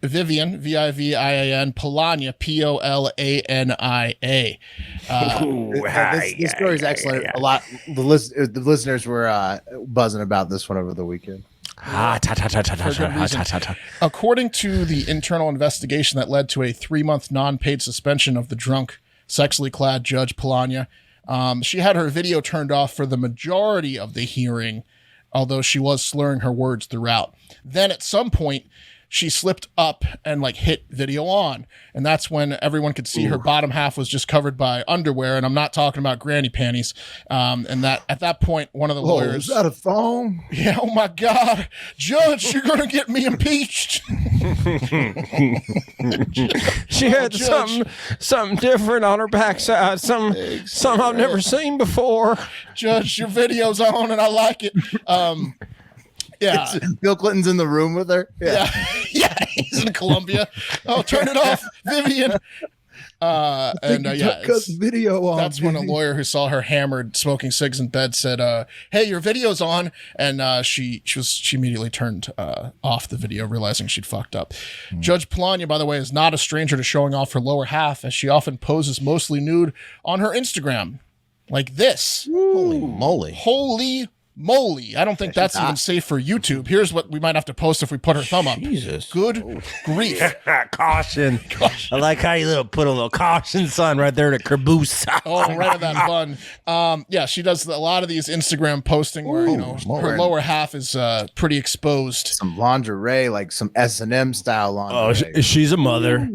Vivian, Vivian, Polania, Polania. This story is excellent. A lot. The listeners were buzzing about this one over the weekend. According to the internal investigation that led to a 3-month non-paid suspension of the drunk, sexually clad Judge Polania, she had her video turned off for the majority of the hearing, although she was slurring her words throughout. Then at some point, she slipped up and hit video on. And that's when everyone could see her bottom half was just covered by underwear. And I'm not talking about granny panties. And that at that point, one of the lawyers. Is that a thong? Yeah. Oh my God, Judge, you're going to get me impeached. She had something different on her backside. Something I've never seen before. Judge, your video's on and I like it. Yeah. Bill Clinton's in the room with her. Yeah. Yeah. He's in Colombia. Oh, turn it off, Vivian. Cut the video on. That's when a lawyer who saw her hammered, smoking cigs in bed said, "Hey, your video's on," and she immediately turned off the video, realizing she'd fucked up. Judge Polania, by the way, is not a stranger to showing off her lower half, as she often poses mostly nude on her Instagram, like this. Holy moly! Holy moly. I don't think that's even safe for YouTube. Here's what we might have to post if we put her thumb up. Jesus. Good grief. Caution. I like how you put a little caution sign right there to caboose. Oh, right on that bun. Yeah, she does a lot of these Instagram posting where, her lower half is pretty exposed. Some lingerie, like some S&M style lingerie. Oh, she's a mother.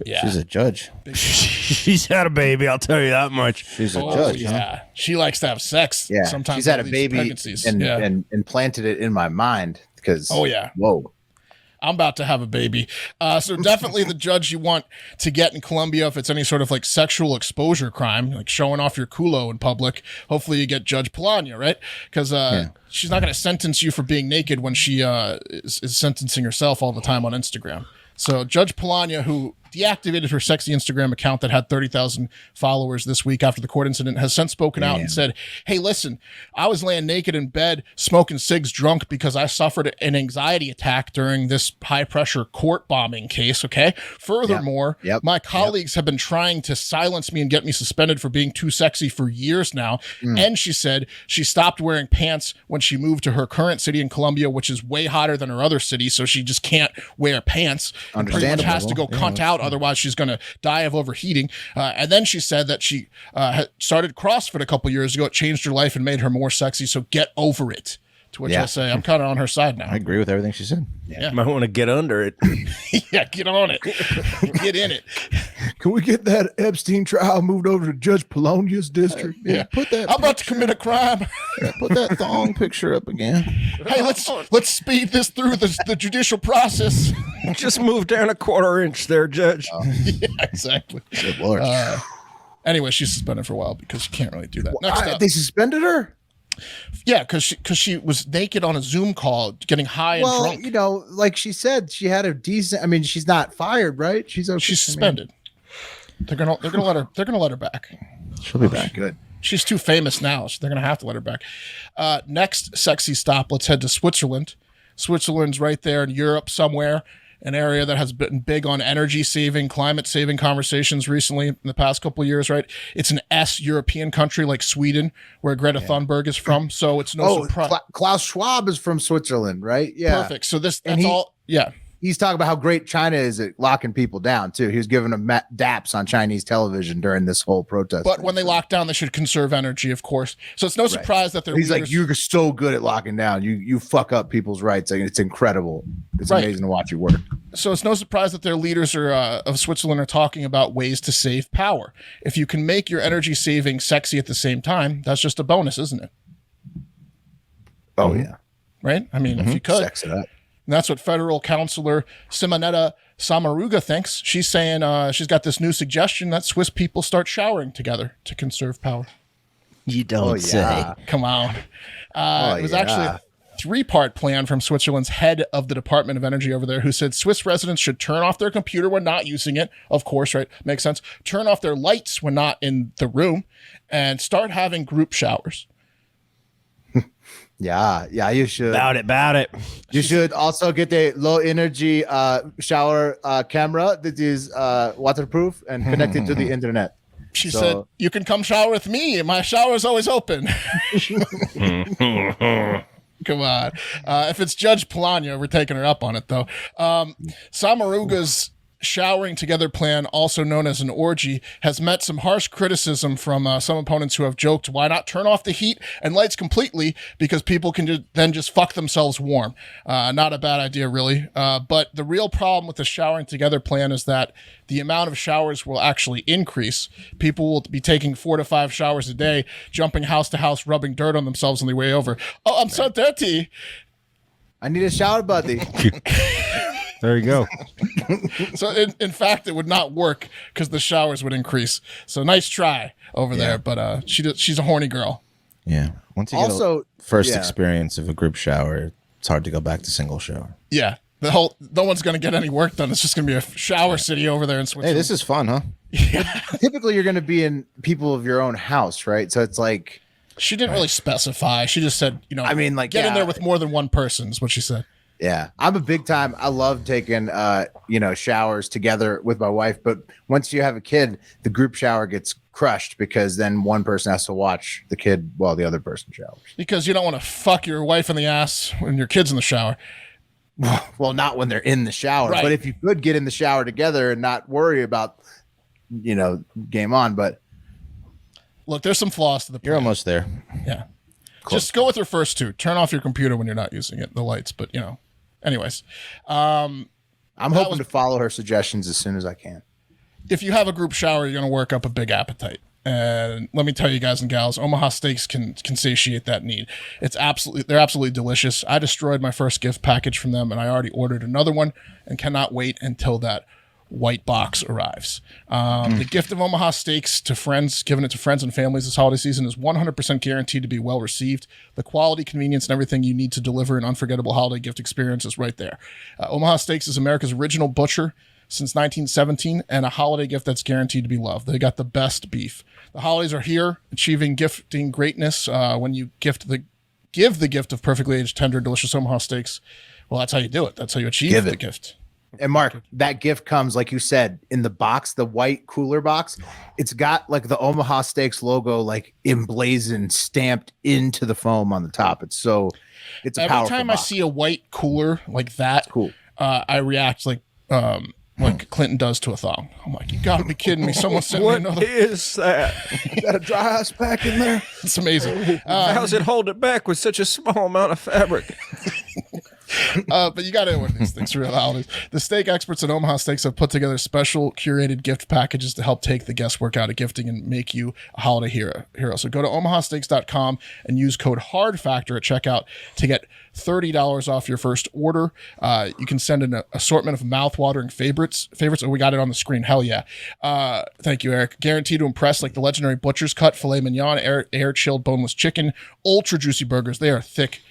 Yeah. She's a judge. She's had a baby, I'll tell you that much. She's a judge. Yeah. She likes to have sex. Yeah. Sometimes she's had a these baby pregnancies. and implanted it in my mind because. Oh, yeah. Whoa. I'm about to have a baby. So definitely the judge you want to get in Colombia if it's any sort of sexual exposure crime, like showing off your culo in public. Hopefully you get Judge Polania, right? Because she's not going to sentence you for being naked when she is sentencing herself all the time on Instagram. So Judge Polania, who deactivated her sexy Instagram account that had 30,000 followers this week after the court incident, has since spoken out and said, "Hey, listen, I was laying naked in bed smoking cigs drunk because I suffered an anxiety attack during this high-pressure court bombing case, okay? Furthermore, my colleagues have been trying to silence me and get me suspended for being too sexy for years now." And she said she stopped wearing pants when she moved to her current city in Colombia, which is way hotter than her other city, so she just can't wear pants. And pretty much has to go cunt out. Otherwise, she's going to die of overheating. And then she said that she had started CrossFit a couple years ago. It changed her life and made her more sexy. So get over it. To which I say, I'm kind of on her side now. I agree with everything she said. Yeah. Might want to get under it. Yeah, get on it. Get in it. Can we get that Epstein trial moved over to Judge Polonia's district? Yeah. Put that. I'm about to commit a crime. Put that thong picture up again. Hey, let's speed this through the judicial process. Just move down a quarter inch there, Judge. Yeah, exactly. Good Lord. Anyway, she's suspended for a while because she can't really do that. Next up. They suspended her? Yeah, because she was naked on a Zoom call, getting high and drunk. You know, like she said, she had a decent. I mean, she's not fired, right? She's okay. She's suspended. They're gonna let her back. She'll be back. Good. She's too famous now, so they're gonna have to let her back. Next sexy stop. Let's head to Switzerland. Switzerland's right there in Europe somewhere. An area that has been big on energy saving, climate saving conversations recently in the past couple of years, right? It's an European country like Sweden, where Greta Thunberg is from. So it's no surprise. Klaus Schwab is from Switzerland, right? Yeah. Perfect. So that's all. Yeah. He's talking about how great China is at locking people down, too. He was giving them daps on Chinese television during this whole protest. But when they lock down, they should conserve energy, of course. So it's no surprise that they're. He's like, you're so good at locking down. You fuck up people's rights. Like, it's incredible. It's amazing to watch you work. So it's no surprise that their leaders of Switzerland are talking about ways to save power. If you can make your energy saving sexy at the same time, that's just a bonus, isn't it? Oh, yeah. Right? I mean, if you could. Sex it up. And that's what federal counselor Simonetta Samaruga thinks. She's saying she's got this new suggestion that Swiss people start showering together to conserve power. You don't say. Come on. It was actually a 3-part plan from Switzerland's head of the Department of Energy over there, who said Swiss residents should turn off their computer when not using it. Of course, right? Makes sense. Turn off their lights when not in the room and start having group showers. Yeah, you should. About it. You should also get a low energy shower camera that is waterproof and connected to the internet. She said, you can come shower with me. My shower is always open. Come on. If it's Judge Polania, we're taking her up on it, though. Samaruga's showering together plan, also known as an orgy, has met some harsh criticism from some opponents who have joked, why not turn off the heat and lights completely, because people can then just fuck themselves warm. Not a bad idea, really. But the real problem with the showering together plan is that the amount of showers will actually increase. People will be taking 4 to 5 showers a day, jumping house to house, rubbing dirt on themselves on their way over. Oh, I'm so dirty. I need a shower, buddy. There you go. So in fact, it would not work because the showers would increase. So nice try over there, but she's a horny girl. Yeah. Once you get a first experience of a group shower, it's hard to go back to single shower. Yeah. No one's going to get any work done. It's just going to be a shower city over there in Switzerland. Hey, this is fun, huh? Yeah. Typically, you're going to be in people of your own house, right? So it's like... She didn't really specify. She just said, I mean, like, get in there with more than one person is what she said. Yeah, I'm a big time. I love taking, showers together with my wife. But once you have a kid, the group shower gets crushed because then one person has to watch the kid while the other person showers. Because you don't want to fuck your wife in the ass when your kid's in the shower. Well, not when they're in the shower. Right. But if you could get in the shower together and not worry about, game on. But look, there's some flaws to the plan. You're almost there. Yeah. Close. Just go with your first two. Turn off your computer when you're not using it, the lights. But, anyways. I'm hoping to follow her suggestions as soon as I can. If you have a group shower, you're going to work up a big appetite. And let me tell you guys and gals, Omaha steaks can satiate that need. They're absolutely delicious. I destroyed my first gift package from them, and I already ordered another one and cannot wait until that white box arrives. The gift of Omaha steaks to friends, giving it to friends and families this holiday season, is 100% guaranteed to be well received. The quality, convenience, and everything you need to deliver an unforgettable holiday gift experience is right there. Omaha Steaks is America's original butcher since 1917 and a holiday gift that's guaranteed to be loved. They got the best beef. The holidays are here, achieving gifting greatness when you give the gift of perfectly aged, tender, delicious Omaha steaks. Well, that's how you do it. That's how you achieve the gift. And Mark, that gift comes, like you said, in the box, the white cooler box. It's got like the Omaha Steaks logo, like emblazoned, stamped into the foam on the top. It's a every time box. I see a white cooler like that, cool. I react like Clinton does to a thong. I'm like, you gotta be kidding me. Someone sent me another. What is that? Got a dry ice pack in there? It's amazing. How's it hold it back with such a small amount of fabric? But you got to order these things for real holidays. The steak experts at Omaha Steaks have put together special curated gift packages to help take the guesswork out of gifting and make you a holiday hero. So go to omahasteaks.com and use code HARDFACTOR at checkout to get $30 off your first order. You can send an assortment of mouth-watering favorites. Oh, we got it on the screen. Hell yeah. Thank you, Eric. Guaranteed to impress, like the legendary Butcher's Cut, filet mignon, air-chilled boneless chicken, ultra juicy burgers. They are thick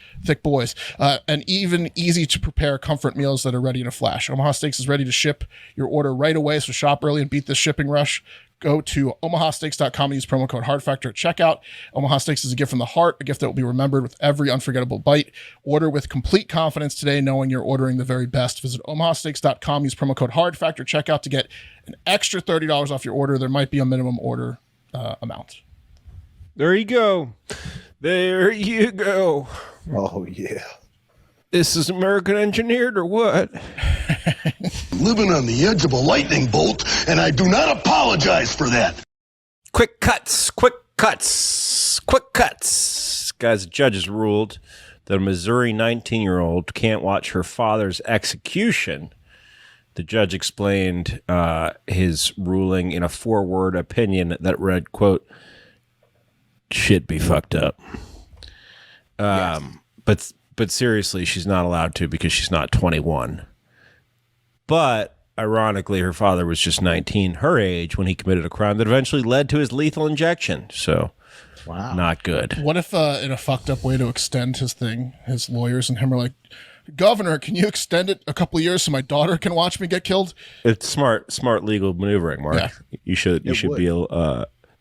boys, and even easy to prepare comfort meals that are ready in a flash. Omaha Steaks is ready to ship your order right away, so shop early and beat the shipping rush. Go to omahasteaks.com and use promo code HARDFACTOR at checkout. Omaha Steaks is a gift from the heart, a gift that will be remembered with every unforgettable bite. Order with complete confidence today, knowing you're ordering the very best. Visit omahasteaks.com, use promo code HARDFACTOR at checkout to get an extra $30 off your order. There might be a minimum order amount. There you go. There you go. Oh, yeah. This is American engineered or what? Living on the edge of a lightning bolt, and I do not apologize for that. Quick cuts. Guys, the judge has ruled that a Missouri 19-year-old can't watch her father's execution. The judge explained his ruling in a 4-word opinion that read, quote, "Shit be fucked up." Yes. But seriously, she's not allowed to because she's not 21. But ironically, her father was just 19, her age, when he committed a crime that eventually led to his lethal injection. So, wow, not good. What if, in a fucked up way to extend his thing, his lawyers and him are like, "Governor, can you extend it a couple of years so my daughter can watch me get killed?" It's smart legal maneuvering, Mark. Yeah. You should be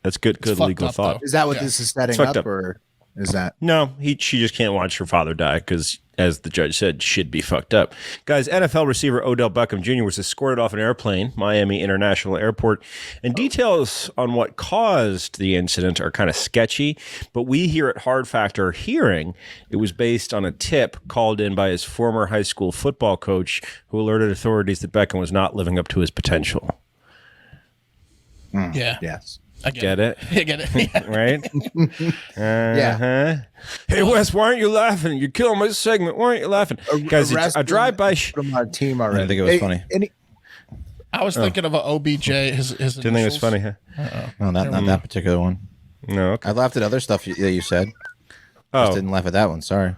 that's good legal up, thought. Though. Is that what this is setting up, or is that? No, she just can't watch her father die because, as the judge said, should be fucked up. Guys, NFL receiver Odell Beckham Jr. was escorted off an airplane, Miami International Airport, and details on what caused the incident are kind of sketchy, but we here at Hard Factor are hearing it was based on a tip called in by his former high school football coach who alerted authorities that Beckham was not living up to his potential. Yeah. Yes. I get it. I get it. Yeah. Right? Yeah. Hey, Wes, why aren't you laughing? You're killing my segment. Why aren't you laughing? Guys, a drive-by... from our team already. I think it was funny. I was thinking of an OBJ, his Didn't think it was funny, huh? No, not that particular one. No, okay. I laughed at other stuff that you said. Oh. Just didn't laugh at that one. Sorry.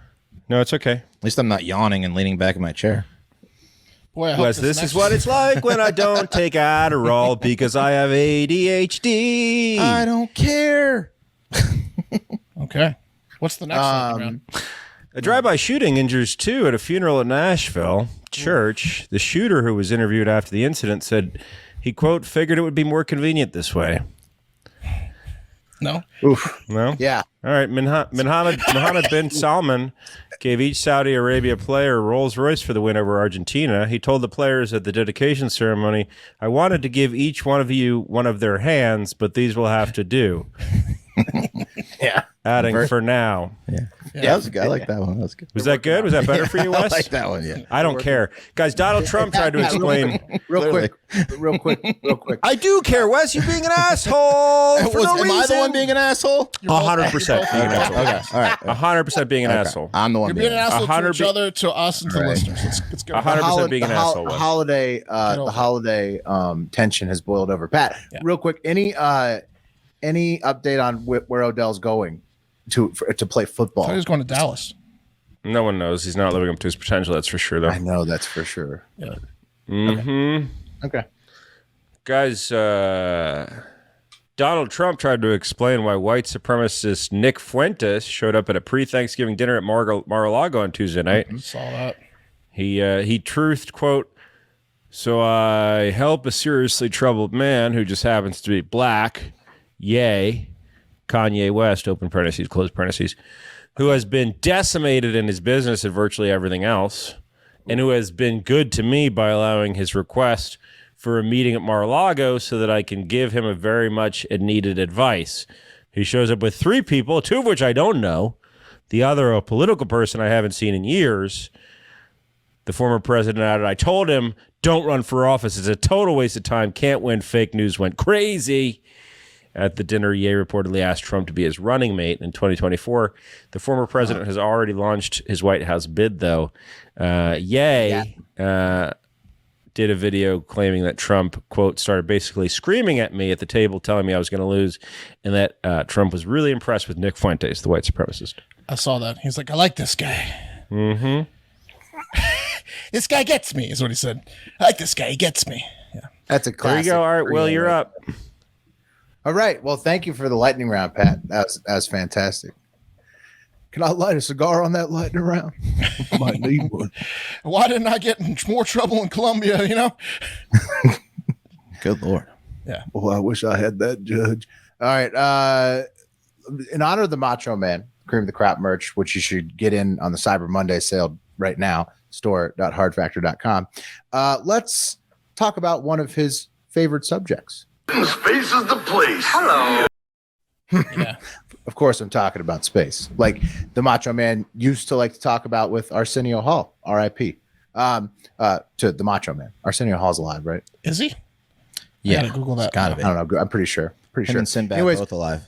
No, it's okay. At least I'm not yawning and leaning back in my chair. Boy, Wes, this is what it's like when I don't take Adderall because I have ADHD. I don't care. Okay. What's the next one? A drive-by shooting injures 2 at a funeral in Nashville church. The shooter, who was interviewed after the incident, said he, quote, "figured it would be more convenient this way." No? Oof. No? Yeah. All right. Mohammed bin Salman gave each Saudi Arabia player a Rolls Royce for the win over Argentina. He told the players at the dedication ceremony, "I wanted to give each one of you one of their hands, but these will have to do." Yeah. Adding for now. Yeah, that was good. I like that one. That was good. Was that good? Was that better for you, Wes? I like that one, yeah. I don't care. Guys, Donald Trump tried to explain. Real quick. I do care, Wes. You're being an asshole for no reason. Am I the one being an asshole? 100% being an asshole. Okay, all right. 100% being an asshole. I'm the one You're being an asshole to 100 each other, to us, and to listeners. Let's go. 100% being an asshole. Wes. The holiday tension has boiled over. Pat, real quick, any update on where Odell's going to play football? He's going to Dallas. No one knows. He's not living up to his potential. That's for sure, though. I know that's for sure. Yeah. Mm-hmm. Okay. Guys, Donald Trump tried to explain why white supremacist Nick Fuentes showed up at a pre-Thanksgiving dinner at Mar-a-Lago on Tuesday night. Saw that. He truthed, quote, "So I help a seriously troubled man who just happens to be black, yay, Kanye West, open parentheses, close parentheses, who has been decimated in his business and virtually everything else, and who has been good to me by allowing his request for a meeting at Mar-a-Lago so that I can give him a very much needed advice. He shows up with 3 people, 2 of which I don't know, the other a political person I haven't seen in years." The former president added, "I told him, don't run for office. It's a total waste of time. Can't win. Fake news went crazy." At the dinner, Ye reportedly asked Trump to be his running mate in 2024. The former president has already launched his White House bid, though. Ye did a video claiming that Trump, quote, started basically screaming at me at the table, telling me I was going to lose, and that Trump was really impressed with Nick Fuentes, the white supremacist. I saw that. He's like, I like this guy. Mm-hmm. This guy gets me, is what he said. I like this guy. He gets me. Yeah. That's a classic. There you go. All right, Will, you're up. All right. Well, thank you for the lightning round, Pat. That was fantastic. Can I light a cigar on that lightning round? I might need one. Why didn't I get in more trouble in Colombia, you know? Good Lord. Yeah. Well, I wish I had that, Judge. All right. In honor of the Macho Man, Cream of the Crop merch, which you should get in on the Cyber Monday sale right now, store.hardfactor.com. Let's talk about one of his favorite subjects. Space is the place. Hello. Yeah. Of course, I'm talking about space. Like the Macho Man used to like to talk about with Arsenio Hall, R.I.P. To the Macho Man. Arsenio Hall's alive, right? Is he? Yeah. I gotta Google that. Gotta be. I don't know. I'm pretty sure. Him and Sinbad both alive.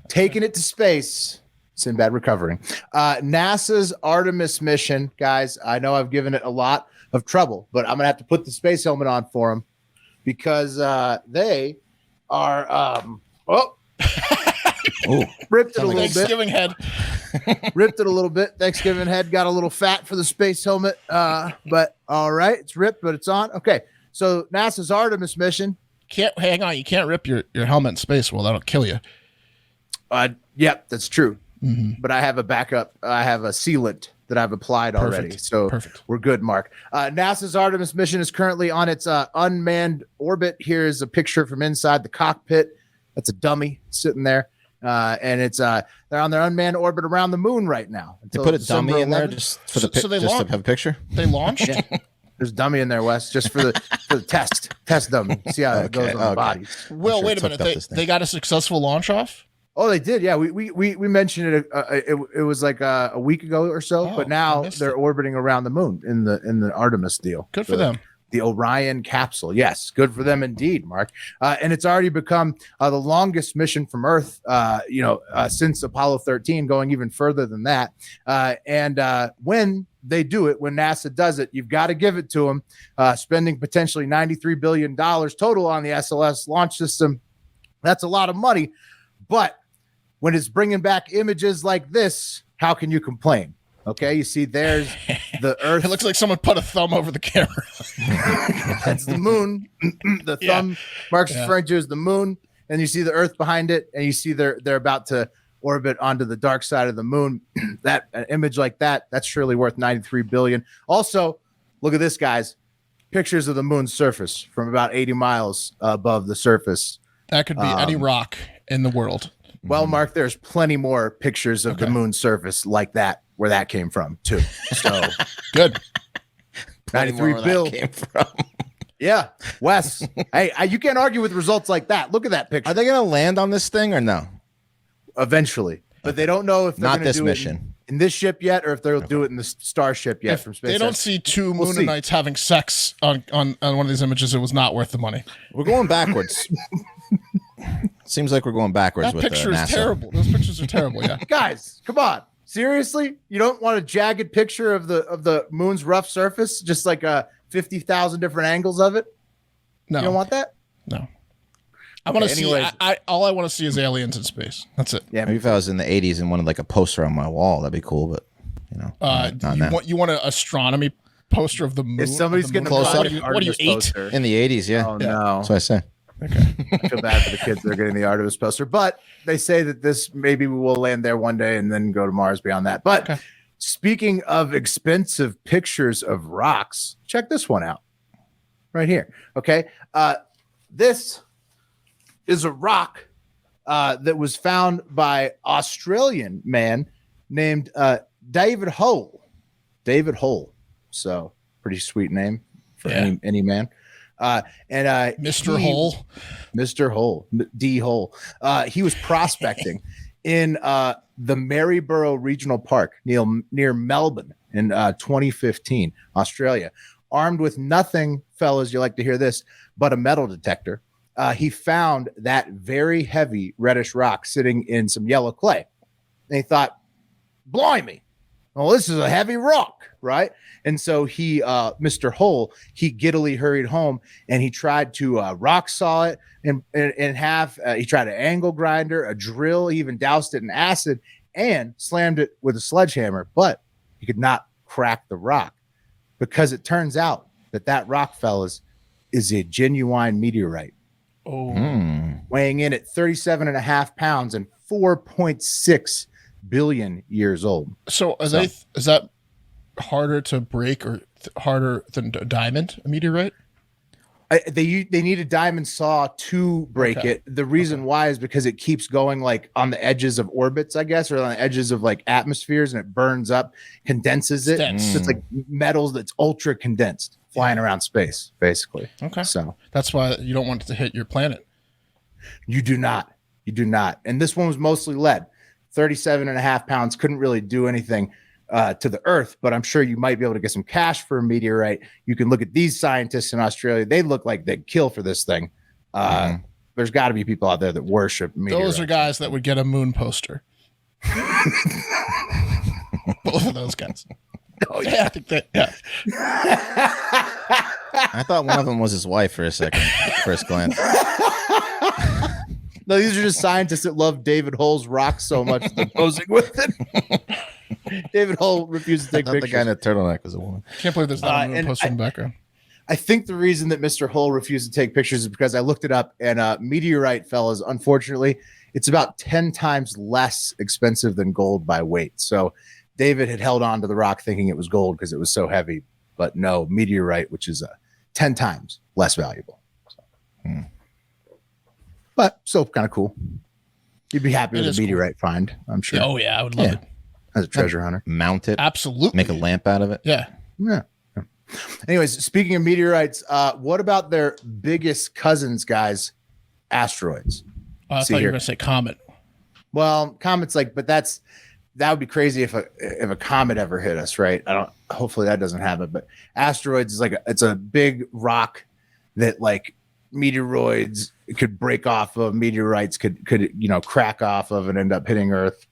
Taking it to space. Sinbad recovering. NASA's Artemis mission, guys. I know I've given it a lot of trouble, but I'm gonna have to put the space helmet on for them because they are. Ripped it a little bit. Thanksgiving head. Ripped it a little bit. Thanksgiving head got a little fat for the space helmet, but all right, it's ripped, but it's on. Okay, so NASA's Artemis mission. Hang on. You can't rip your helmet in space. Well, that'll kill you. Yep, that's true. Mm-hmm. But I have a backup. I have a sealant that I've applied already. So we're good, Mark. NASA's Artemis mission is currently on its unmanned orbit. Here's a picture from inside the cockpit. That's a dummy sitting there. And it's they're on their unmanned orbit around the moon right now. They put a dummy in there just for the so they just to have a picture. They launched. Yeah. There's a dummy in there, Wes, just for the test dummy. See how it goes on the body. Well, sure wait a minute. They got a successful launch off. Oh, they did. Yeah, we mentioned it. It was like a week ago or so, but now they're orbiting around the moon in the Artemis deal. Good for them. The Orion capsule. Yes, good for them indeed, Mark. And it's already become the longest mission from Earth, since Apollo 13, going even further than that. And when they do it, when NASA does it, you've got to give it to them, spending potentially $93 billion total on the SLS launch system. That's a lot of money. But when it's bringing back images like this, how can you complain? Okay, you see there's the Earth. It looks like someone put a thumb over the camera. That's the moon. The thumb Mark's referring to is the moon. And you see the Earth behind it, and you see they're about to orbit onto the dark side of the moon. That an image like that's surely worth $93 billion. Also, look at this, guys. Pictures of the moon's surface from about 80 miles above the surface. That could be any rock in the world. Well, Mark, there's plenty more pictures of the moon's surface like that, where that came from, too. So good. 93 bill came from. Yeah. Wes, hey, you can't argue with results like that. Look at that picture. Are they going to land on this thing or no? Eventually. But they don't know if they're not going to this do mission. It in this ship yet, or if they'll do it in the Starship yet from space. They don't see two Moonanites having sex on one of these images. It was not worth the money. We're going backwards. Seems like we're going backwards that with picture is NASA. terrible. Those pictures are terrible. Yeah. Guys, come on. Seriously? You don't want a jagged picture of the moon's rough surface? Just like 50,000 different angles of it? No. You don't want that? No. I want to see. All I want to see is aliens in space. That's it. Yeah. Maybe if I was in the 80s and wanted like a poster on my wall, that'd be cool. But you want an astronomy poster of the moon? If somebody's getting close up, what are you 8? In the 80s, yeah. Oh no. That's what I say. Okay. I feel bad for the kids that are getting the Artemis poster, but they say that this maybe we will land there one day and then go to Mars beyond that. But speaking of expensive pictures of rocks, check this one out right here. Okay. This is a rock that was found by Australian man named David Hole. David Hole. So pretty sweet name for any man. Mr. Hole. Mr. Hole. D. Hole. He was prospecting in the Maryborough Regional Park near Melbourne in 2015, Australia. Armed with nothing, fellas, you like to hear this, but a metal detector. he found that very heavy reddish rock sitting in some yellow clay. And he thought, blimey, well, this is a heavy rock, right? And so he, Mr. Hole, he giddily hurried home and he tried to rock saw it in half. He tried an angle grinder, a drill, he even doused it in acid and slammed it with a sledgehammer, but he could not crack the rock because it turns out that rock, fellas, is a genuine meteorite. Weighing in at 37.5 pounds and 4.6 billion years old. So is that harder to break or harder than a diamond, a meteorite? They need a diamond saw to break it. The reason why is because it keeps going like on the edges of orbits, I guess, or on the edges of like atmospheres, and it burns up, condenses it. So it's like metals that's ultra condensed flying around space, basically. Okay. So that's why you don't want it to hit your planet. You do not. And this one was mostly lead. 37.5 pounds, couldn't really do anything to the Earth, but I'm sure you might be able to get some cash for a meteorite. You can look at these scientists in Australia. They look like they'd kill for this thing. There's got to be people out there that worship meteorites. Those are guys that would get a moon poster. Both of those guys. Oh, yeah, I think that, yeah. I thought one of them was his wife for a second, first glance. No, these are just scientists that love David Hull's rock so much they're posing with it. David Hull refused to take pictures. The guy in the turtleneck was a woman. Can't believe there's not a moon poster in the background. I think the reason that Mr. Hull refused to take pictures is because I looked it up, and meteorite, fellas, unfortunately, it's about 10 times less expensive than gold by weight. So David had held on to the rock thinking it was gold because it was so heavy, but no, meteorite, which is 10 times less valuable. So. But still kind of cool. You'd be happy with a meteorite find, I'm sure. Oh, yeah, I would love it. As a treasure hunter. Mount it. Absolutely. Make a lamp out of it. Yeah. Anyways, speaking of meteorites, what about their biggest cousins, guys? Asteroids. I thought you were going to say comet. Well, comets, but that would be crazy if a comet ever hit us, right? Hopefully that doesn't happen. But asteroids is it's a big rock that meteoroids could break off of, meteorites could crack off of and end up hitting Earth.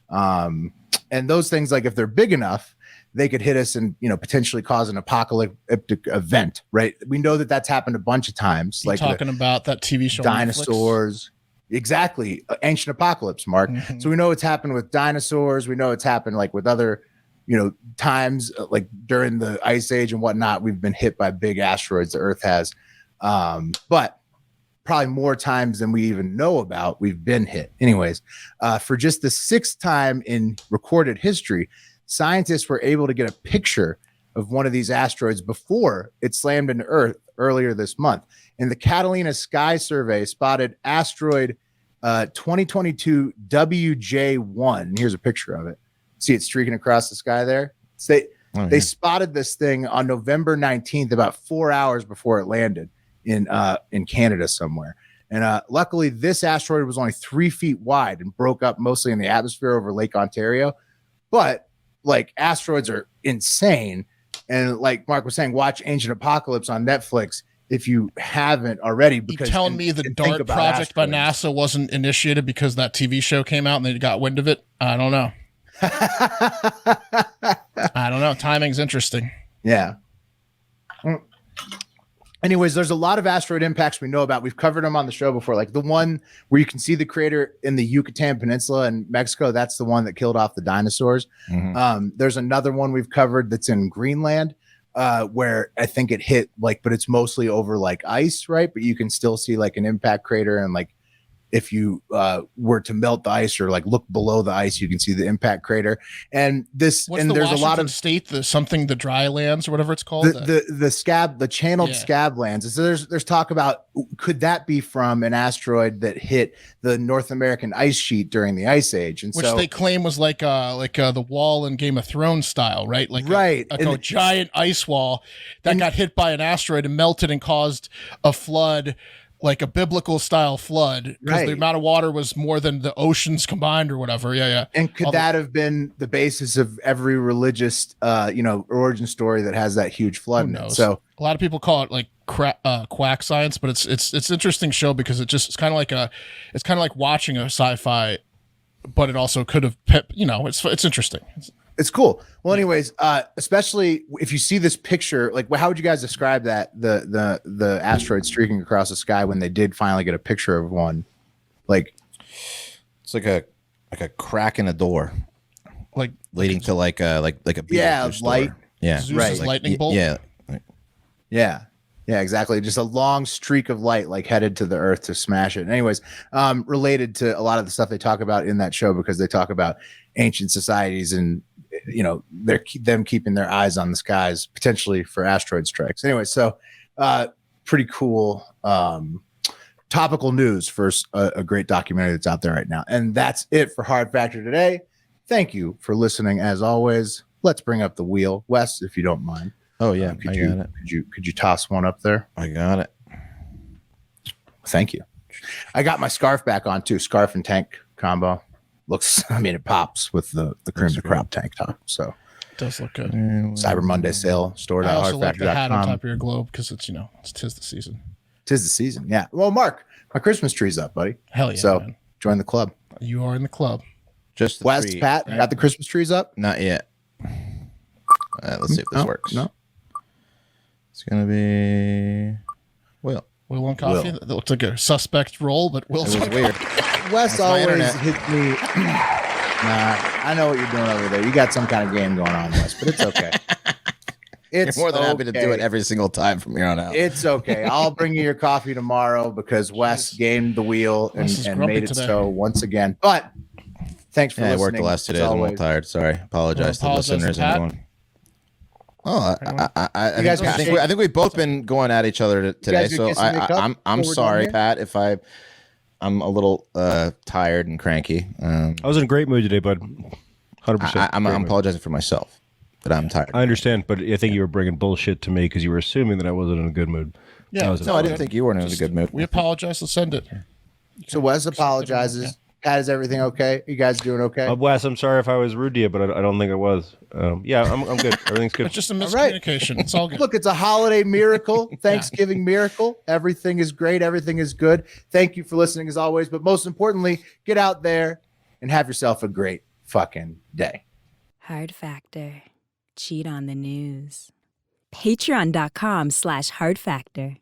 And those things, if they're big enough, they could hit us and potentially cause an apocalyptic event, right? We know that that's happened a bunch of times. You're talking about that TV show, dinosaurs. Exactly, ancient apocalypse, Mark. Mm-hmm. So we know it's happened with dinosaurs. We know it's happened with other, times during the Ice Age and whatnot. We've been hit by big asteroids. The Earth has, but probably more times than we even know about. We've been hit, anyways. For just the 6th time in recorded history, scientists were able to get a picture of one of these asteroids before it slammed into Earth earlier this month. And the Catalina Sky Survey spotted asteroid 2022 WJ1. Here's a picture of it. See it streaking across the sky there? They spotted this thing on November 19th, about 4 hours before it landed in Canada somewhere. And luckily, this asteroid was only 3 feet wide and broke up mostly in the atmosphere over Lake Ontario. But asteroids are insane. And like Mark was saying, watch Ancient Apocalypse on Netflix if you haven't already. Because you telling me the DART project by NASA wasn't initiated because that TV show came out and they got wind of it? I don't know. I don't know. Timing's interesting. Yeah. Anyways, there's a lot of asteroid impacts we know about. We've covered them on the show before, the one where you can see the crater in the Yucatan Peninsula in Mexico. That's the one that killed off the dinosaurs. Mm-hmm. There's another one we've covered that's in Greenland, where I think it hit but it's mostly over ice, right? But you can still see an impact crater, and if you were to melt the ice or look below the ice, you can see the impact crater. And there's Washington a lot of state, the dry lands or whatever it's called. The channeled scab lands. So there's talk about, could that be from an asteroid that hit the North American ice sheet during the Ice Age? And which they claim was the wall in Game of Thrones style, right? A giant ice wall that got hit by an asteroid and melted and caused a flood. A biblical style flood, because the amount of water was more than the oceans combined or whatever. Yeah. And could that have been the basis of every religious, origin story that has that huge flood in it? So a lot of people call it quack science, but it's interesting show because it's kind of like watching a sci-fi, but it also could have it's interesting. It's cool. Well, anyways, especially if you see this picture, like how would you guys describe that the asteroid streaking across the sky when they did finally get a picture of one? Like it's like a crack in a door, like leading to like a light. Yeah, Zeus's lightning bolt. Yeah, exactly. Just a long streak of light, like headed to the Earth to smash it. Anyways, related to a lot of the stuff they talk about in that show, because they talk about ancient societies and them keeping their eyes on the skies potentially for asteroid strikes. Anyway, so pretty cool topical news for a great documentary that's out there right now. And that's it for Hard Factor today. Thank you for listening. As always, let's bring up the wheel, Wes, if you don't mind. Oh yeah, I got it. Could you toss one up there? I got it. Thank you. I got my scarf back on too. Scarf and tank combo. Looks, it pops with the cream of the crop tank top. So It does look good. Cyber Monday sale, store. I also like the hat on top of your globe because it's it's 'tis the season. 'Tis the season. Yeah. Well, Mark, my Christmas tree's up, buddy. Hell yeah. So man. join the club. You are in the club. Just the West, three. Pat, got the Christmas trees up? Not yet. Let's see if this works. No. It's gonna be Will. Will on coffee. Will. That looks like a suspect role, but Will's It was weird. Wes That's my always internet. hits me. Nah, I know what you're doing over there. You got some kind of game going on, Wes, but it's okay. It's You're more than happy to do okay. it every single time from here on out. It's okay. I'll bring you your coffee tomorrow because Wes gamed the wheel and Wes is made grumpy it today. so once again. But thanks for Yeah, I listening. worked the last 2 as days. I'm all always. tired. Sorry. Apologize to the Apologize to listeners and Pat. everyone. Oh, I guys think, can shake- I think we've both been going at each other today. guys So can kiss and make up I'm before we're sorry, done here? Pat, if I'm a little tired and cranky. I was in a great mood today, bud. 100%. I'm apologizing for myself that I'm tired. I understand, but I think you were bringing bullshit to me because you were assuming that I wasn't in a good mood. Yeah, No, I didn't think you were in a good mood. We apologize. Let's send it. So Wes apologizes. Pat, is everything okay? You guys doing okay? Wes, I'm sorry if I was rude to you, but I don't think I was. Yeah, I'm good. Everything's good. It's just a right. miscommunication. It's all good. Look, it's a holiday miracle, Thanksgiving miracle. Everything is great. Everything is good. Thank you for listening as always. But most importantly, get out there and have yourself a great fucking day. Hard Factor. Cheat on the news. Patreon.com/Hard Factor.